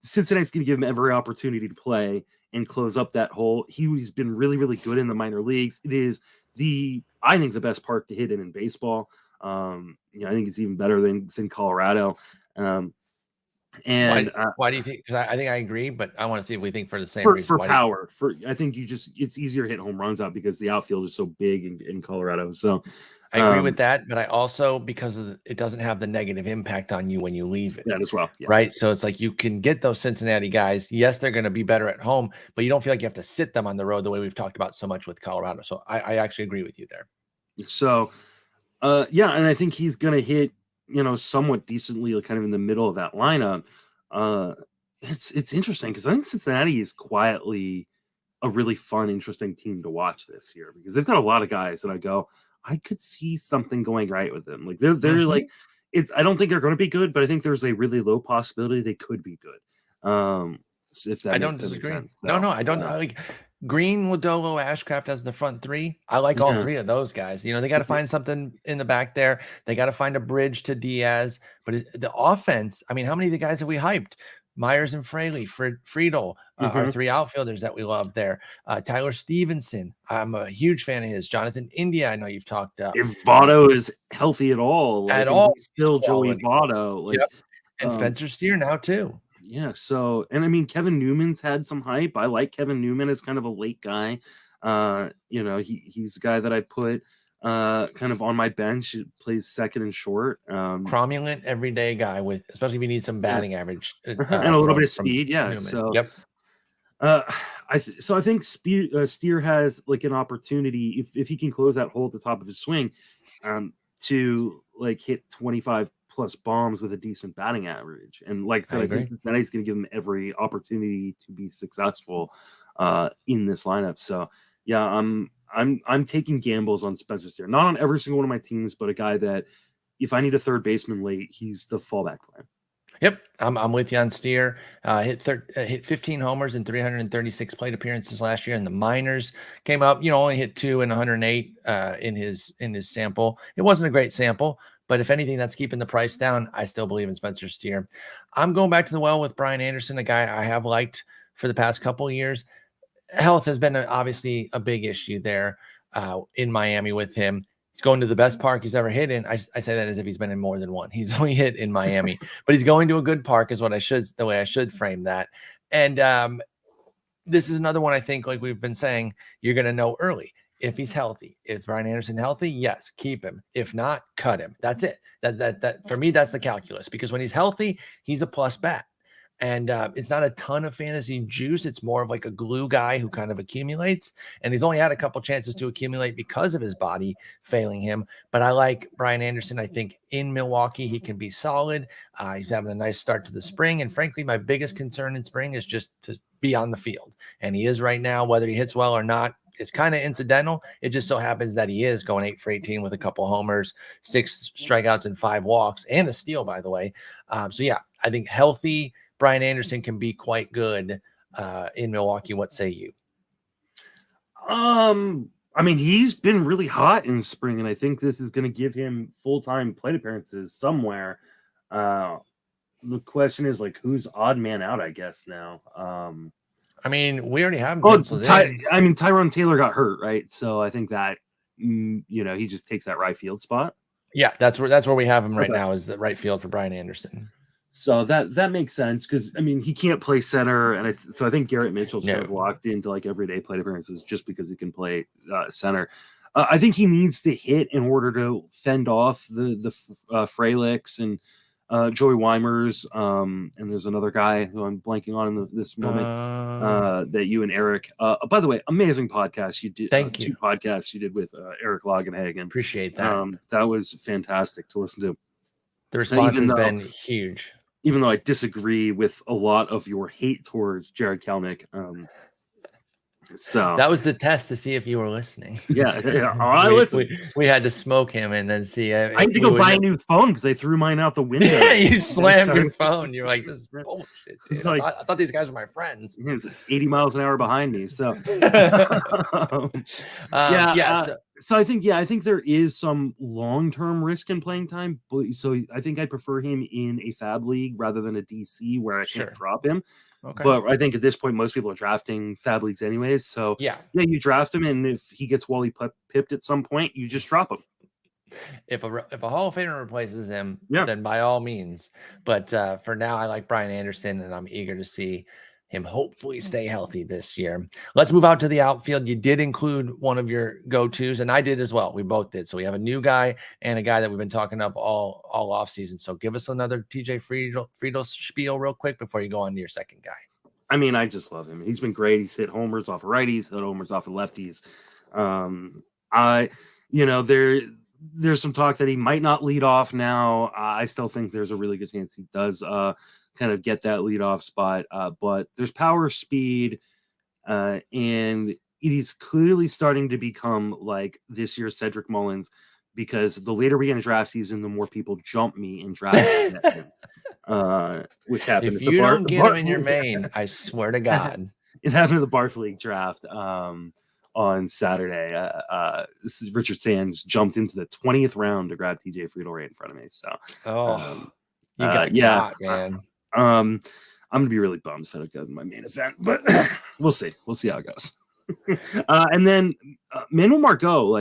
Cincinnati's going to give him every opportunity to play and close up that hole. He's been really, really good in the minor leagues. It is I think the best park to hit in baseball. I think it's even better than Colorado. And why do you think? Because I think I agree, but I want to see if we think for the same for reason. power. I think it's easier to hit home runs out because the outfield is so big in Colorado. So I agree with that, but I also, because it doesn't have the negative impact on you when you leave it. That as well. Yeah. Right. So it's like you can get those Cincinnati guys. Yes, they're going to be better at home, but you don't feel like you have to sit them on the road the way we've talked about so much with Colorado. So I actually agree with you there. So, yeah, and I think he's going to hit, somewhat decently, kind of in the middle of that lineup. It's interesting because I think Cincinnati is quietly a really fun, interesting team to watch this year because they've got a lot of guys that I could see something going right with them. Like they're like, I don't think they're going to be good, but I think there's a really low possibility they could be good. If that I don't disagree. Sense, no, I don't. Like Green, Lodolo, Ashcraft as the front three. I like all three of those guys. They got to find something in the back there. They got to find a bridge to Diaz. But the offense, I mean, how many of the guys have we hyped? Myers and Fraley, Friedl, our three outfielders that we love there. Tyler Stevenson, I'm a huge fan of his. Jonathan India, I know you've talked about. If Votto is healthy at all, he's still Joey Votto. And Spencer Steer now too. Yeah. So, and I mean, Kevin Newman's had some hype. I like Kevin Newman as kind of a late guy. He's a guy that I put kind of on my bench. He plays second and short. Cromulent everyday guy especially if you need some batting average and a little bit of speed. Yeah. Newman. So, yep. I think Steer has like an opportunity if he can close that hole at the top of his swing, to like hit 25 plus bombs with a decent batting average. And like I said, I think Cincinnati's going to give him every opportunity to be successful in this lineup. So yeah, I'm taking gambles on Spencer Steer, not on every single one of my teams, but a guy that if I need a third baseman late, he's the fallback plan. Yep, I'm with you on Steer. Hit 15 homers in 336 plate appearances last year in the minors. Came up, only hit 2 in 108 in his sample. It wasn't a great sample, but if anything, that's keeping the price down. I still believe in Spencer Steer. I'm going back to the well with Brian Anderson, a guy I have liked for the past couple of years. Health has been obviously a big issue there in Miami with him. He's going to the best park he's ever hit in. I say that as if he's been in more than one. He's only hit in Miami, but he's going to a good park is the way I should frame that. And this is another one I think, like we've been saying, you're going to know early if he's healthy. Is Brian Anderson healthy? Yes, keep him. If not, cut him. That's it. That for me, that's the calculus, because when he's healthy, he's a plus bat. And it's not a ton of fantasy juice. It's more of like a glue guy who kind of accumulates. And he's only had a couple chances to accumulate because of his body failing him. But I like Brian Anderson. I think in Milwaukee, he can be solid. He's having a nice start to the spring. And frankly, my biggest concern in spring is just to be on the field. And he is right now, whether he hits well or not. It's kind of incidental. It just so happens that he is going 8 for 18 with a couple homers, 6 strikeouts and 5 walks, and a steal, by the way. So yeah, I think healthy Brian Anderson can be quite good in Milwaukee. What say you? I mean, he's been really hot in spring, and I think this is going to give him full-time plate appearances somewhere. The question is, like, who's odd man out, I guess, now? I mean, we already have. Tyrone Taylor got hurt, right? So I think that, he just takes that right field spot. Yeah, that's where we have him right now, is the right field for Brian Anderson. So that makes sense because, I mean, he can't play center. And so I think Garrett Mitchell's kind of locked into like everyday plate appearances just because he can play center. I think he needs to hit in order to fend off the Freliks and Joey Weimers. And there's another guy who I'm blanking on in this moment that you and Eric. By the way, amazing podcast you did. Thank you. 2 podcasts you did with Eric Lagenhagen. Appreciate that. That was fantastic to listen to. The response has been huge. Even though I disagree with a lot of your hate towards Jared Kelnick. So that was the test to see if you were listening. Yeah. We had to smoke him and then see. I had to go buy a new phone because I threw mine out the window. Yeah, you slammed your phone. You're like, this is bullshit. It's like, I thought these guys were my friends. He was 80 miles an hour behind me. So So I think there is some long-term risk in playing time, but so I think I prefer him in a fab league rather than a DC where I can't drop him. Okay. But I think at this point, most people are drafting fab leagues anyways. So yeah, you draft him, and if he gets Wally pipped at some point, you just drop him. If a Hall of Famer replaces him, Yeah. then by all means. But for now, I like Brian Anderson, and I'm eager to see him hopefully stay healthy this year. Let's move out to the outfield. You did include one of your go-tos, and I did as well. We both did. So we have a new guy and a guy that we've been talking up all offseason. So give us another TJ Friedl spiel real quick before you go on to your second guy. I mean, I just love him. He's been great. He's hit homers off of righties, hit homers off of lefties. There's some talk that he might not lead off now. I still think there's a really good chance he does kind of get that leadoff spot. But there's power, speed, and he's clearly starting to become like this year's Cedric Mullins, because the later we get in draft season, the more people jump me in draft. Which happened. If you don't get him in your main, I swear to God. It happened in the Bart League draft on Saturday. This is Richard Sands jumped into the 20th round to grab TJ Friedl right in front of me. So, you got man. I'm gonna be really bummed if I don't go to my main event, but we'll see. We'll see how it goes. And then Manuel Margot,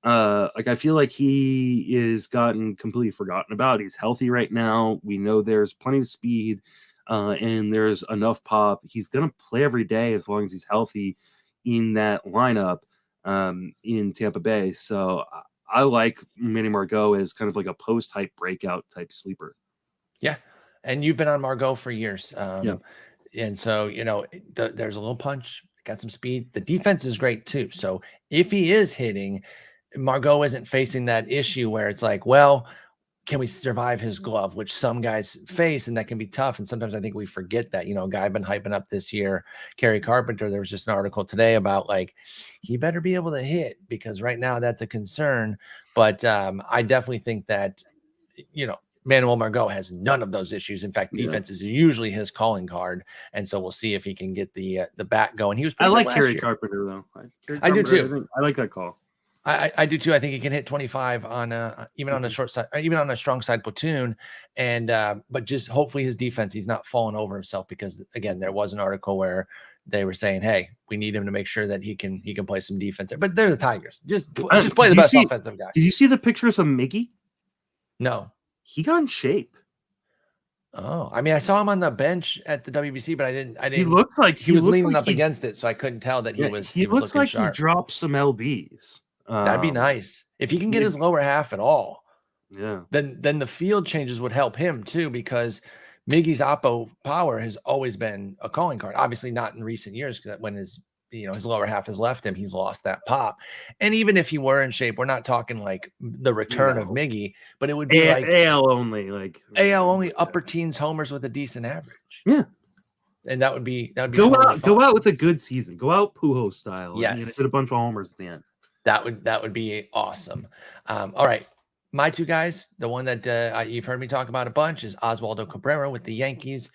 I feel like he is gotten completely forgotten about. He's healthy right now. We know there's plenty of speed, and there's enough pop. He's gonna play every day as long as he's healthy in that lineup in Tampa Bay. So I like Manny Margot as kind of like a post-hype breakout type sleeper. Yeah. And you've been on Margot for years. And so, there's a little punch, got some speed. The defense is great too. So if he is hitting, Margot isn't facing that issue where it's like, well, can we survive his glove, which some guys face, and that can be tough. And sometimes I think we forget that, a guy I've been hyping up this year, Kerry Carpenter, there was just an article today about he better be able to hit, because right now that's a concern. But I definitely think that, Manuel Margot has none of those issues. In fact, defense is usually his calling card. And so we'll see if he can get the bat going. He was I like Kerry Carpenter though. I do too. I like that call. I do too. I think he can hit 25 on even on a short side, even on a strong side platoon. And but just hopefully his defense, he's not falling over himself, because again, there was an article where they were saying, hey, we need him to make sure that he can play some defense. But they're the Tigers. Just play the best offensive guy. Did you see the pictures of Mickey? No. He got in shape. Oh, I mean, I saw him on the bench at the WBC, but I didn't. He looked like he was leaning up against it, so I couldn't tell that he was. He looks like sharp. He dropped some lbs. That'd be nice if he can get his lower half at all. Yeah. Then the field changes would help him too, because Miggy's oppo power has always been a calling card. Obviously, not in recent years, because when his lower half has left him, he's lost that pop. And even if he were in shape, we're not talking like the return of Miggy, but it would be like AL only, upper teens homers with a decent average. Yeah. And that would be go out with a good season. Go out Pujols style. Yes. Hit a bunch of homers at the end. That would be awesome. All right. My two guys, the one that you've heard me talk about a bunch, is Oswaldo Cabrera with the Yankees.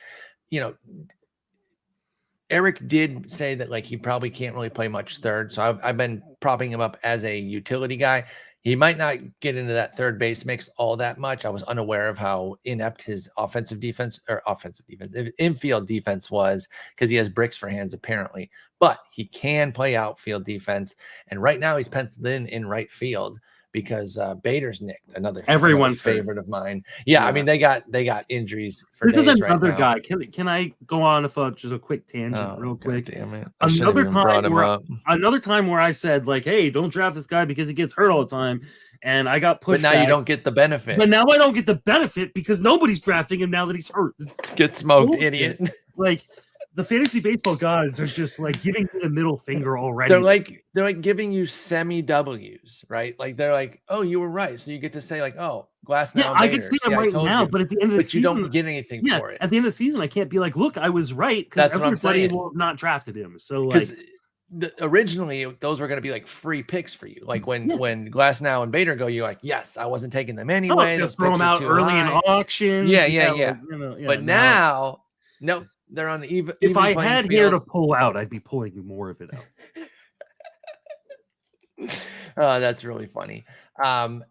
Eric did say that he probably can't really play much third. So I've been propping him up as a utility guy. He might not get into that third base mix all that much. I was unaware of how inept his infield defense was, because he has bricks for hands apparently, but he can play outfield defense. And right now he's penciled in right field, because Bader's nicked, everyone's favorite of mine. Yeah, I mean they got injuries for this days is another right guy. Can I go on just a quick tangent real quick? Damn it. Another time where I said hey, don't draft this guy because he gets hurt all the time, and I got pushed. But now you don't get the benefit. But now I don't get the benefit because nobody's drafting him now that he's hurt. Get smoked, idiot. The fantasy baseball gods are just giving you the middle finger already. They're giving you semi W's, right? They're like, oh, you were right. So you get to say oh, Glass now. Yeah, I can say I'm right now, but at the end of the season, you don't get anything for it. At the end of the season, I can't be look, I was right, because everybody will have not drafted him. So originally those were going to be free picks for you. When Glass now and Bader go, you're yes, I wasn't taking them anyway. Just throw them out early in auctions. Yeah. But now, no. They're on the even. If I had here to pull out, I'd be pulling more of it out. Oh, that's really funny.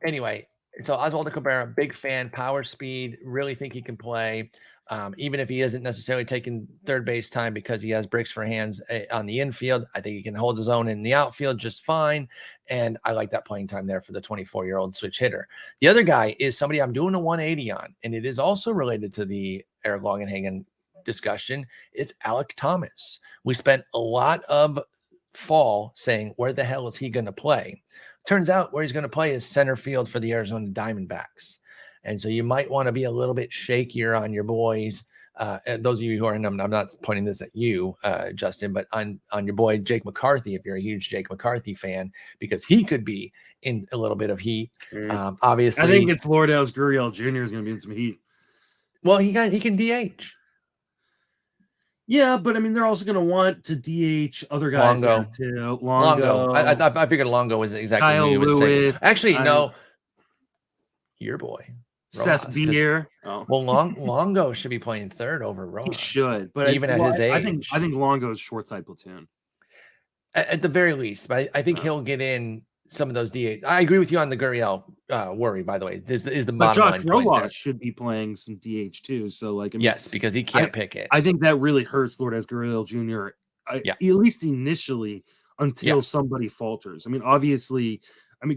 Anyway, So Oswaldo Cabrera, big fan, power, speed, really think he can play. Even if he isn't necessarily taking third base time because he has bricks for hands on the infield, I think he can hold his own in the outfield just fine. And I like that playing time there for the 24-year-old switch hitter. The other guy is somebody I'm doing a 180 on, and it is also related to the Eric Longenhagen discussion. It's Alek Thomas. We spent a lot of fall saying, where the hell is he going to play? Turns out where he's going to play is center field for the Arizona Diamondbacks. And so you might want to be a little bit shakier on your boys. Those of you who are in them, I'm not pointing this at you, Justin, but on your boy Jake McCarthy, if you're a huge Jake McCarthy fan, because he could be in a little bit of heat. Obviously, I think it's Lourdes Gurriel Jr. is going to be in some heat. Well, he can DH. Yeah, but I mean, they're also going to want to DH other guys Longo. too. Longo. I figured Longo was exactly Kyle what you would Lewis. say. Actually, no. Your boy. Seth Beer. Oh. Well, Longo should be playing third over Rojas. He should, but even at his age. I think Longo's short side platoon. At the very least, but I think he'll get in some of those DH. I agree with you on the Gurriel worry, by the way. This is the bottom line. Josh Rojas should be playing some DH too. So, like, I mean, yes, because he can't pick it. I think that really hurts Lourdes Gurriel Jr. At least initially, until somebody falters. I mean, obviously,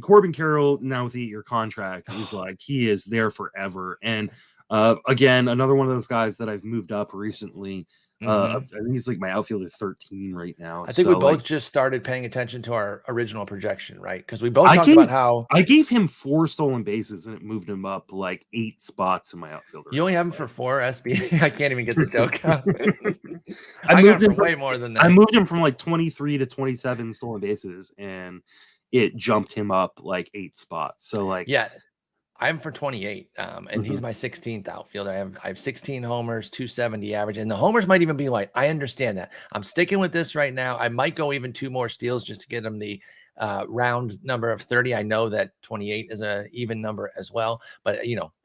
Corbin Carroll now with an 8-year contract is like he is there forever. And again, another one of those guys that I've moved up recently. I think he's like my outfielder 13 right now. I think we both just started paying attention to our original projection, right? Because we both talked about how I gave him 4 stolen bases and it moved him up like 8 spots in my outfielder. You only have him for 4 SB. I can't even get the joke out. I moved him way more than that. I moved him from like 23 to 27 stolen bases, and it jumped him up like 8 spots. So like, yeah. I'm for 28, and he's my 16th outfielder. I have 16 homers, 270 average, and the homers might even be light. I understand that. I'm sticking with this right now. I might go even 2 more steals just to get him the round number of 30. I know that 28 is a even number as well, but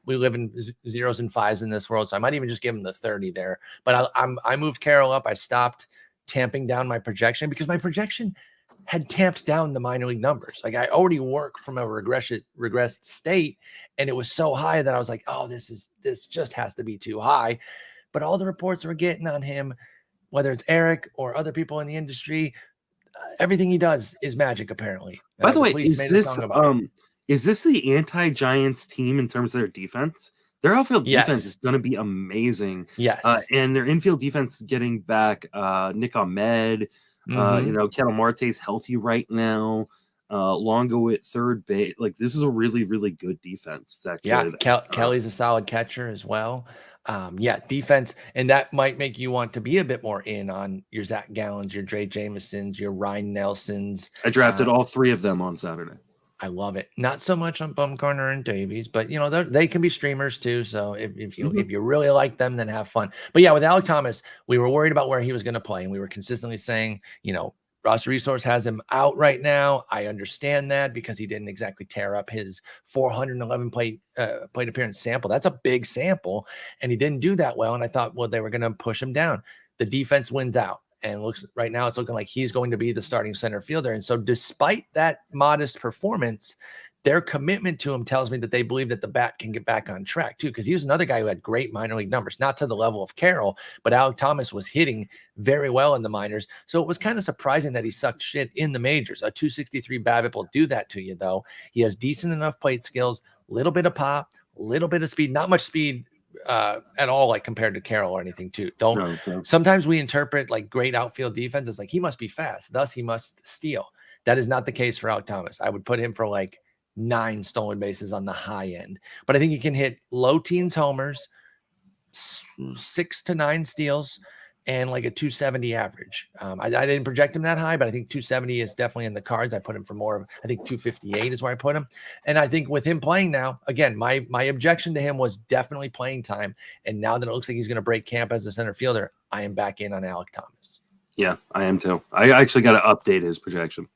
we live in zeros and fives in this world, so I might even just give him the 30 there. But I moved Carroll up. I stopped tamping down my projection because my projection had tamped down the minor league numbers. Like I already work from a regressed state, and it was so high that I was like, oh, this just has to be too high. But all the reports we're getting on him, whether it's Eric or other people in the industry, everything he does is magic, apparently. By the way, is this the anti-Giants team in terms of their defense? Their outfield defense is going to be amazing. Yes. And their infield defense getting back Nick Ahmed, Ketel Marte's healthy right now. Longo at third base. Like, this is a really, really good defense. Kelly's a solid catcher as well. Defense, and that might make you want to be a bit more in on your Zach Gallons, your Drey Jamesons, your Ryan Nelsons. I drafted all 3 of them on Saturday. I love it. Not so much on Bumgarner and Davies, but they can be streamers too. So if you really like them, then have fun. But yeah, with Alek Thomas, we were worried about where he was going to play, and we were consistently saying, Ross Resource has him out right now. I understand that because he didn't exactly tear up his 411 plate appearance sample. That's a big sample, and he didn't do that well. And I thought, well, they were going to push him down. The defense wins out. And right now it's looking like he's going to be the starting center fielder. And so despite that modest performance, their commitment to him tells me that they believe that the bat can get back on track too, because he was another guy who had great minor league numbers, not to the level of Carroll, but Alek Thomas was hitting very well in the minors. So it was kind of surprising that he sucked shit in the majors. A 263 BABIP will do that to you, though. He has decent enough plate skills, little bit of pop, little bit of speed, not much speed at all, like compared to Carroll or anything too. Sometimes we interpret like great outfield defense as like he must be fast, thus he must steal. That is not the case for Alek Thomas. I would put him for like 9 stolen bases on the high end, but I think he can hit low teens homers, 6 to 9 steals, and like a 270 average. I didn't project him that high, but I think 270 is definitely in the cards. I put him for more of, I think 258 is where I put him. And I think with him playing now, again, my objection to him was definitely playing time. And now that it looks like he's going to break camp as a center fielder, I am back in on Alek Thomas. Yeah, I am too. I actually got to update his projection.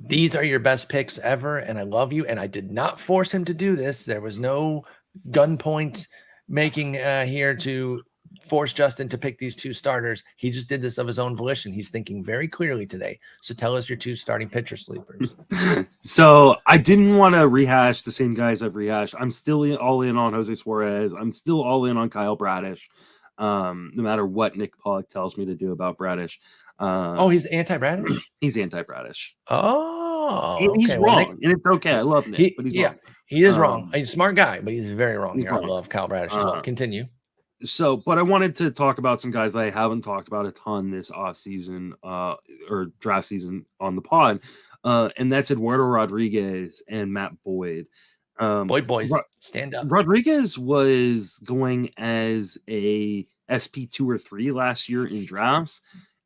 These are your best picks ever, and I love you. And I did not force him to do this. There was no gunpoint making here to force Justin to pick these two starters. He just did this of his own volition. He's thinking very clearly today. So tell us your two starting pitcher sleepers. So I didn't want to rehash the same guys I've rehashed. I'm still all in on Jose Suarez. I'm still all in on Kyle Bradish. No matter what Nick Pollock tells me to do about Bradish. He's anti-Bradish? He's anti-Bradish. Oh, he's wrong, and it's okay. I love Nick, but he's wrong. He is wrong. He's a smart guy, but he's very wrong here. Wrong. I love Kyle Bradish as well. Continue. So, but I wanted to talk about some guys I haven't talked about a ton this offseason or draft season on the pod, and that's Eduardo Rodriguez and Matt Boyd. Boys, stand up. Rodriguez was going as a SP 2 or 3 last year in drafts.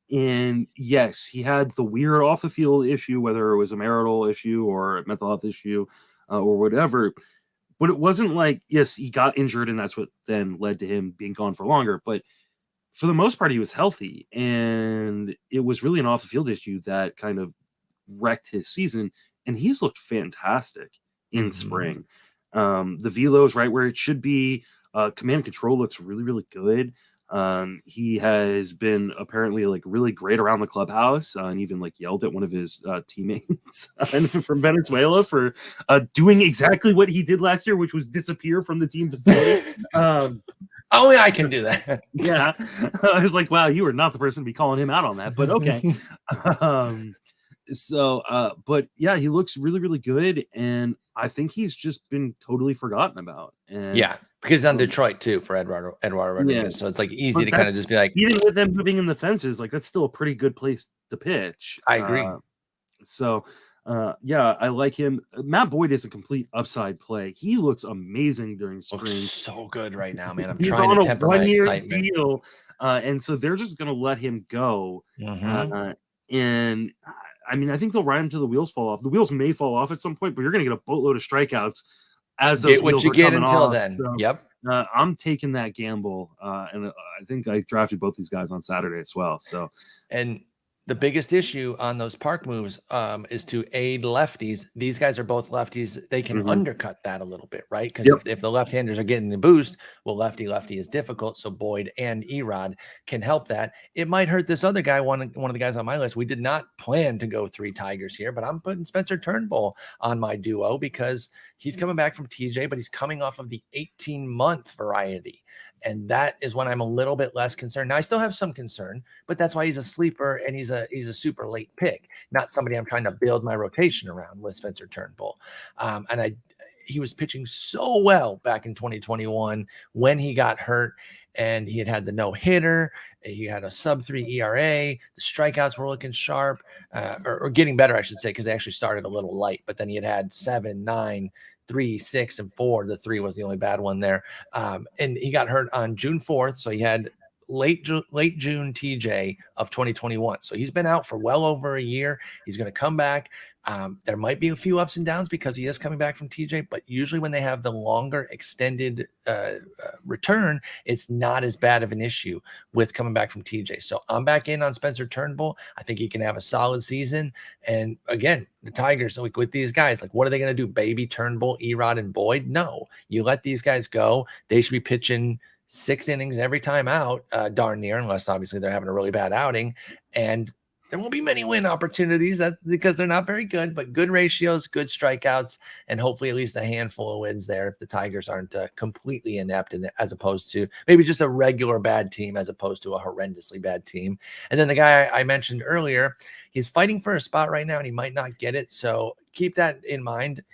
And yes, he had the weird off the field issue, whether it was a marital issue or a mental health issue or whatever. But it wasn't like, yes, he got injured and that's what then led to him being gone for longer. But for the most part, he was healthy. And it was really an off the field issue that kind of wrecked his season. And he's looked fantastic in spring. The velo is right where it should be. Command control looks really, really good. He has been apparently like really great around the clubhouse and even like yelled at one of his teammates from Venezuela for doing exactly what he did last year, which was disappear from the team facility. Only I can do that. Yeah. I was like, wow, you are not the person to be calling him out on that, but okay. But yeah, he looks really, really good. And I think he's just been totally forgotten about. And yeah, because he's on Detroit too for Eduardo Rodriguez. Yeah. So it's like easy to kind of just be like, even with them moving in the fences, like that's still a pretty good place to pitch. I agree. Yeah, I like him. Matt Boyd is a complete upside play. He looks amazing during spring. Looks so good right now, man. I'm He's trying on to temper my excitement. Deal, and so they're just going to let him go. And I mean, I think they'll ride him till the wheels fall off. The wheels may fall off at some point, but you're going to get a boatload of strikeouts as those wheels are coming off. Then. So, yep. I'm taking that gamble, and I think I drafted both these guys on Saturday as well. So, and the biggest issue on those park moves is to aid lefties. These guys are both lefties. They can undercut that a little bit, right? Because if the left-handers are getting the boost, well, lefty is difficult. So Boyd and Erod can help that. It might hurt this other guy, one of the guys on my list. We did not plan to go 3 Tigers here, but I'm putting Spencer Turnbull on my duo because he's coming back from TJ, but he's coming off of the 18-month variety. And that is when I'm a little bit less concerned. Now I still have some concern, but that's why he's a sleeper and he's a super late pick, not somebody I'm trying to build my rotation around with Spencer Turnbull. He was pitching so well back in 2021 when he got hurt, and he had the no-hitter. He had a sub-3 ERA. The strikeouts were looking sharp, or getting better, I should say, because they actually started a little light. But then he had 7, 9, 3, 6, and 4. The 3 was the only bad one there. And he got hurt on June 4th. So he had late June TJ of 2021. So he's been out for well over a year. He's going to come back. There might be a few ups and downs because he is coming back from TJ, but usually when they have the longer extended return, it's not as bad of an issue with coming back from TJ. So I'm back in on Spencer Turnbull. I think he can have a solid season. And again, the Tigers, like with these guys, like what are they going to do? Baby Turnbull, Erod, and Boyd? No, you let these guys go. They should be pitching 6 innings every time out, darn near, unless obviously they're having a really bad outing. And there won't be many win opportunities because they're not very good, but good ratios, good strikeouts, and hopefully at least a handful of wins there if the Tigers aren't completely inept as opposed to maybe just a regular bad team as opposed to a horrendously bad team. And then the guy I mentioned earlier, he's fighting for a spot right now and he might not get it. So keep that in mind.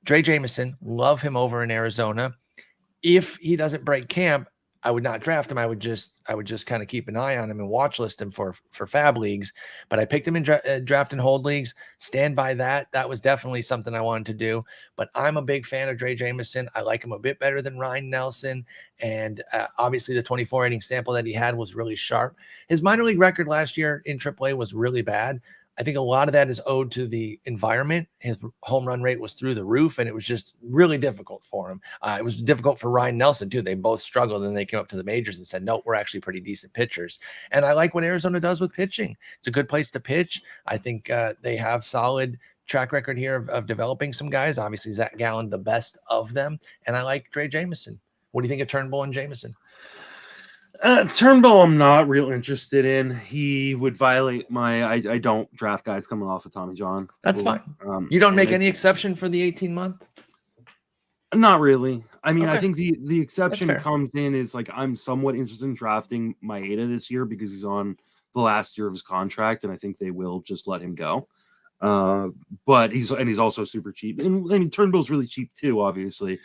Drey Jameson, love him over in Arizona. If he doesn't break camp, I would not draft him. I would just kind of keep an eye on him and watch list him for fab leagues. But I picked him in draft and hold leagues. Stand by that. That was definitely something I wanted to do. But I'm a big fan of Drey Jameson. I like him a bit better than Ryan Nelson. And obviously the 24 inning sample that he had was really sharp. His minor league record last year in AAA was really bad. I think a lot of that is owed to the environment. His home run rate was through the roof, and it was just really difficult for him. It was difficult for Ryan Nelson, too. They both struggled, and they came up to the majors and said, no, we're actually pretty decent pitchers. And I like what Arizona does with pitching. It's a good place to pitch. I think they have solid track record here of developing some guys. Obviously, Zach Gallen, the best of them. And I like Drey Jameson. What do you think of Turnbull and Jameson? Turnbull, I'm not real interested in. He would violate my. I don't draft guys coming off of Tommy John. That's fine. You don't make and any exception for the 18-month? Not really. I mean, I Okay. think the exception fair. comes in is like I'm somewhat interested in drafting Maeda this year because he's on the last year of his contract, and I think they will just let him go. But he's also super cheap, and I mean Turnbull's really cheap too, obviously.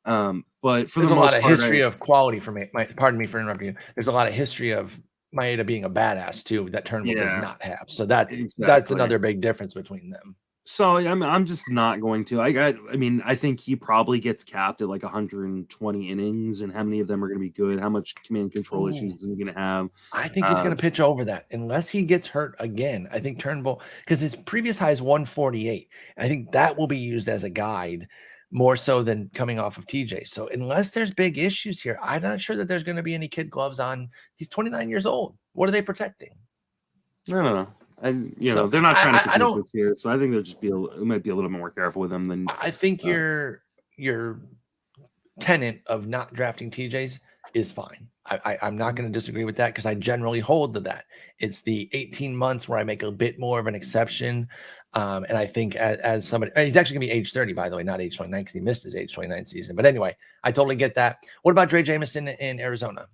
But for There's the a most lot of part, history of quality for me. Pardon me for interrupting you. There's a lot of history of Maeda being a badass too that Turnbull does Yeah. not have. So that's Exactly. another big difference between them. So I'm just not going to. I mean, I think he probably gets capped at like 120 innings, and how many of them are going to be good? How much command control issues is he going to have? I think he's going to pitch over that unless he gets hurt again. I think Turnbull, because his previous high is 148. I think that will be used as a guide more so than coming off of TJ. So unless there's big issues here, I'm not sure that there's going to be any kid gloves on. He's 29 years old. What are they protecting? I don't know. And they're not trying to compete this year, so I think they'll just might be a little more careful with them than. I think your tenet of not drafting TJs is fine. I'm not going to disagree with that because I generally hold to that. It's the 18 months where I make a bit more of an exception. And I think as somebody, he's actually going to be age 30, by the way, not age 29, because he missed his age 29 season. But anyway, I totally get that. What about Drey Jameson in Arizona?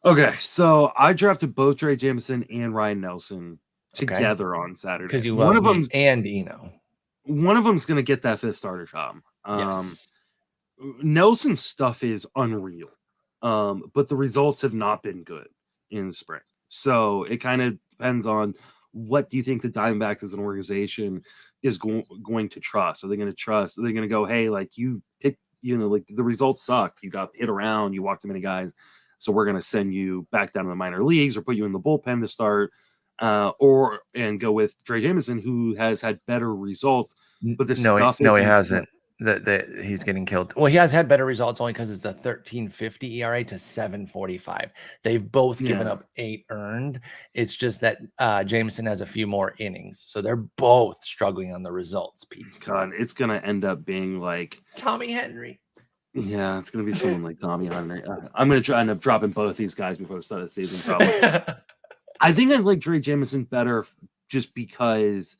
Okay, so I drafted both Drey Jameson and Ryan Nelson together on Saturday. Because you love one of them and Eno. One of them's going to get that fifth starter job. Yes. Nelson's stuff is unreal, but the results have not been good in the spring. So it kind of depends on what do you think the Diamondbacks as an organization is going to trust. Are they going to trust? Are they going to go, hey, like you pick, like the results sucked. You got hit around. You walked too many guys. So we're going to send you back down to the minor leagues or put you in the bullpen to start, and go with Drey Jameson, who has had better results. But this stuff he hasn't. He's getting killed. Well, he has had better results only because it's the 13.50 ERA to 7.45. They've both given up 8 earned. It's just that Jameson has a few more innings, so they're both struggling on the results piece. God, it's gonna end up being like Tommy Henry. Yeah, it's gonna be someone like Tommy Henry. I'm gonna try and end up dropping both these guys before the start of the season. Probably. I think I like Drey Jameson better just because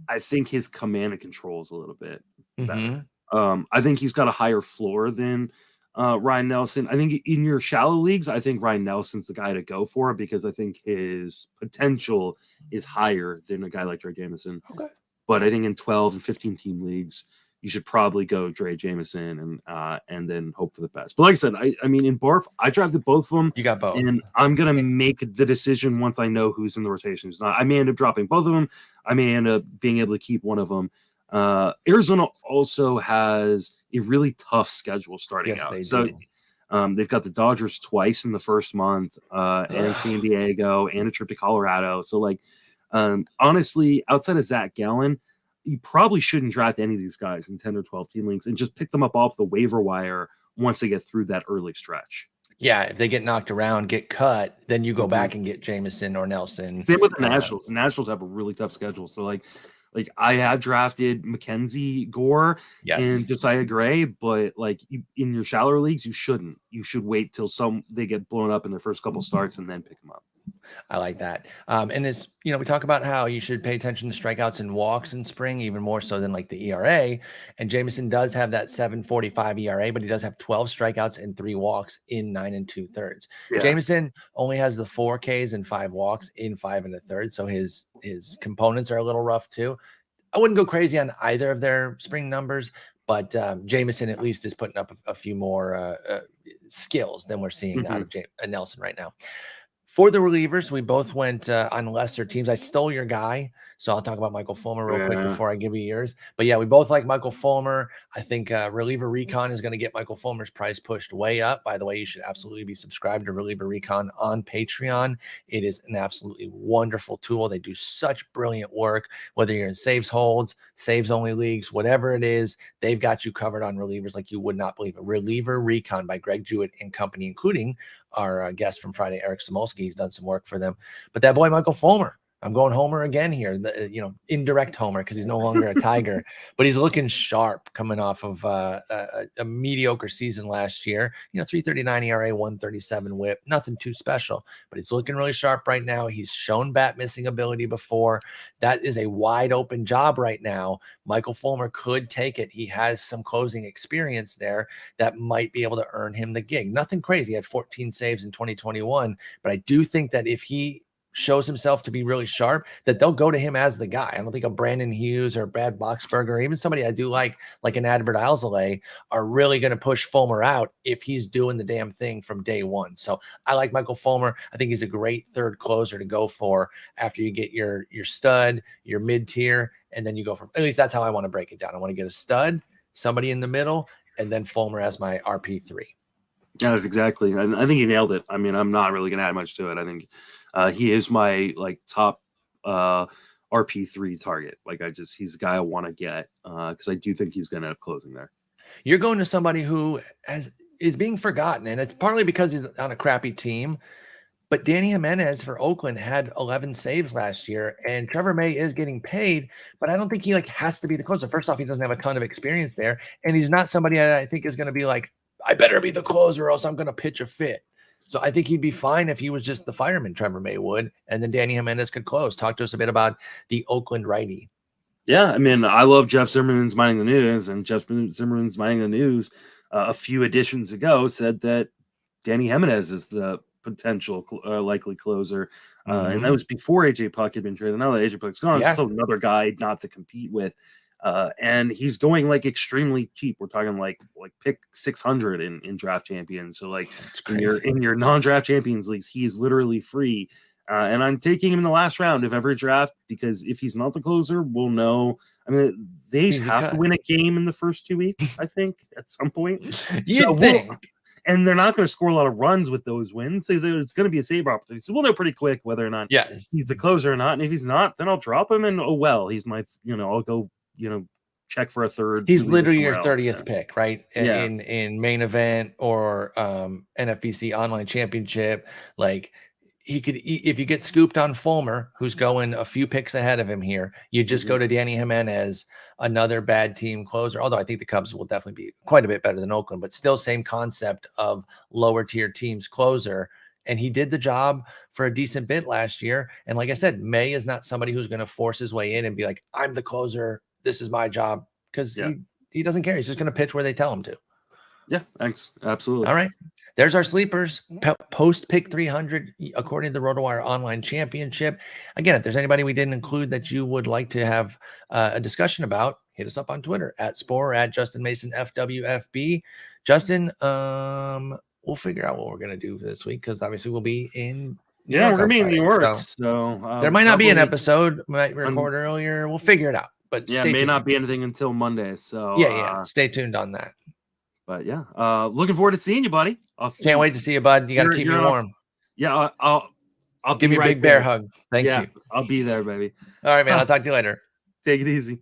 I think his command and control is a little bit better. I think he's got a higher floor than Ryan Nelson. I think in your shallow leagues, I think Ryan Nelson's the guy to go for because I think his potential is higher than a guy like Drey Jameson. Okay. But I think in 12 and 15 team leagues, you should probably go Drey Jameson and then hope for the best. But like I said, I mean, in Barf, I drafted both of them. You got both. And I'm going to make the decision once I know who's in the rotation, who's not. I may end up dropping both of them. I may end up being able to keep one of them. Arizona also has a really tough schedule starting out. So they've got the Dodgers twice in the first month, and San Diego, and a trip to Colorado. So, like, honestly, outside of Zach Gallen, you probably shouldn't draft any of these guys in 10 or 12 team leagues and just pick them up off the waiver wire once they get through that early stretch. Yeah, if they get knocked around, get cut, then you go back and get Jameson or Nelson. Same with the Nationals. The Nationals have a really tough schedule. So, like I have drafted Mackenzie Gore and Josiah Gray, but like in your shallower leagues, you shouldn't. You should wait till they get blown up in their first couple starts and then pick them up. I like that. And it's, we talk about how you should pay attention to strikeouts and walks in spring, even more so than like the ERA. And Jameson does have that 7.45 ERA, but he does have 12 strikeouts and 3 walks in 9 2/3. Yeah. Jameson only has the 4 Ks and 5 walks in 5 1/3. So his components are a little rough too. I wouldn't go crazy on either of their spring numbers, but Jameson at least is putting up a few more skills than we're seeing out of Nelson right now. For the relievers, we both went on lesser teams. I stole your guy, so I'll talk about Michael Fulmer real quick before I give you yours. But yeah, we both like Michael Fulmer. I think Reliever Recon is going to get Michael Fulmer's price pushed way up. By the way, you should absolutely be subscribed to Reliever Recon on Patreon. It is an absolutely wonderful tool. They do such brilliant work, whether you're in saves holds, saves only leagues, whatever it is, they've got you covered on relievers like you would not believe it. Reliever Recon by Greg Jewett and company, including our guest from Friday, Eric Samolsky. He's done some work for them. But that boy, Michael Fulmer, I'm going Homer again here, indirect Homer because he's no longer a Tiger, but he's looking sharp coming off of a mediocre season last year. 3.39 ERA, 1.37 WHIP, nothing too special, but he's looking really sharp right now. He's shown bat missing ability before. That is a wide open job right now. Michael Fulmer could take it. He has some closing experience there that might be able to earn him the gig. Nothing crazy. He had 14 saves in 2021, but I do think that if he shows himself to be really sharp, that they'll go to him as the guy. I don't think a Brandon Hughes or Brad Boxberger or even somebody I do like an Adbert Alzolay are really going to push Fulmer out if he's doing the damn thing from day one. So I like Michael Fulmer. I think he's a great third closer to go for after you get your stud, your mid-tier, and then you go for, at least that's how I want to break it down. I want to get a stud, somebody in the middle, and then Fulmer as my RP3. Yeah, that's exactly. I think he nailed it. I mean, I'm not really going to add much to it. I think he is my top RP3 target. He's the guy I want to get because I do think he's going to end up closing there. You're going to somebody who is being forgotten, and it's partly because he's on a crappy team. But Dany Jimenez for Oakland had 11 saves last year, and Trevor May is getting paid, but I don't think he has to be the closer. First off, he doesn't have a ton of experience there, and he's not somebody I think is going to be like, I better be the closer or else I'm going to pitch a fit. So I think he'd be fine if he was just the fireman, Trevor May would, and then Dany Jimenez could close. Talk to us a bit about the Oakland righty. Yeah, I mean, I love Jeff Zimmerman's Minding the News, and Jeff Zimmerman's Minding the News a few editions ago said that Dany Jimenez is the potential likely closer, and that was before AJ Puck had been traded. Now that AJ Puck's gone, it's still another guy not to compete with. And he's going extremely cheap. We're talking like pick 600 in draft champions. So in your non-draft champions leagues, he is literally free. And I'm taking him in the last round of every draft because if he's not the closer, we'll know. I mean, they have to win a game in the first 2 weeks, I think, at some point. You'd think. And they're not going to score a lot of runs with those wins. So there's going to be a save opportunity. So we'll know pretty quick whether or not he's the closer or not. And if he's not, then I'll drop him. And he's my, I'll go, check for a third. He's literally your 30th pick, right? In main event or NFBC online championship. He could, if you get scooped on Fulmer, who's going a few picks ahead of him here, you just go to Dany Jimenez, another bad team closer. Although I think the Cubs will definitely be quite a bit better than Oakland, but still same concept of lower tier teams closer. And he did the job for a decent bit last year. And like I said, May is not somebody who's going to force his way in and be like, I'm the closer. This is my job. Because he doesn't care. He's just going to pitch where they tell him to. Yeah, thanks. Absolutely. All right. There's our sleepers post pick 300, according to the Rotowire Online Championship. Again, if there's anybody we didn't include that you would like to have a discussion about, hit us up on Twitter at Sporer, at Justin Mason FWFB. Justin, we'll figure out what we're going to do for this week because obviously we'll be in. We're going to be in New York. So there might not be an episode. We might record earlier. We'll figure it out. But it may not be anything until Monday. So stay tuned on that. But looking forward to seeing you, buddy. Can't wait to see you, bud. You got to keep me warm. Yeah, I'll give you a big bear hug. Thank you. I'll be there, baby. All right, man. I'll talk to you later. Take it easy.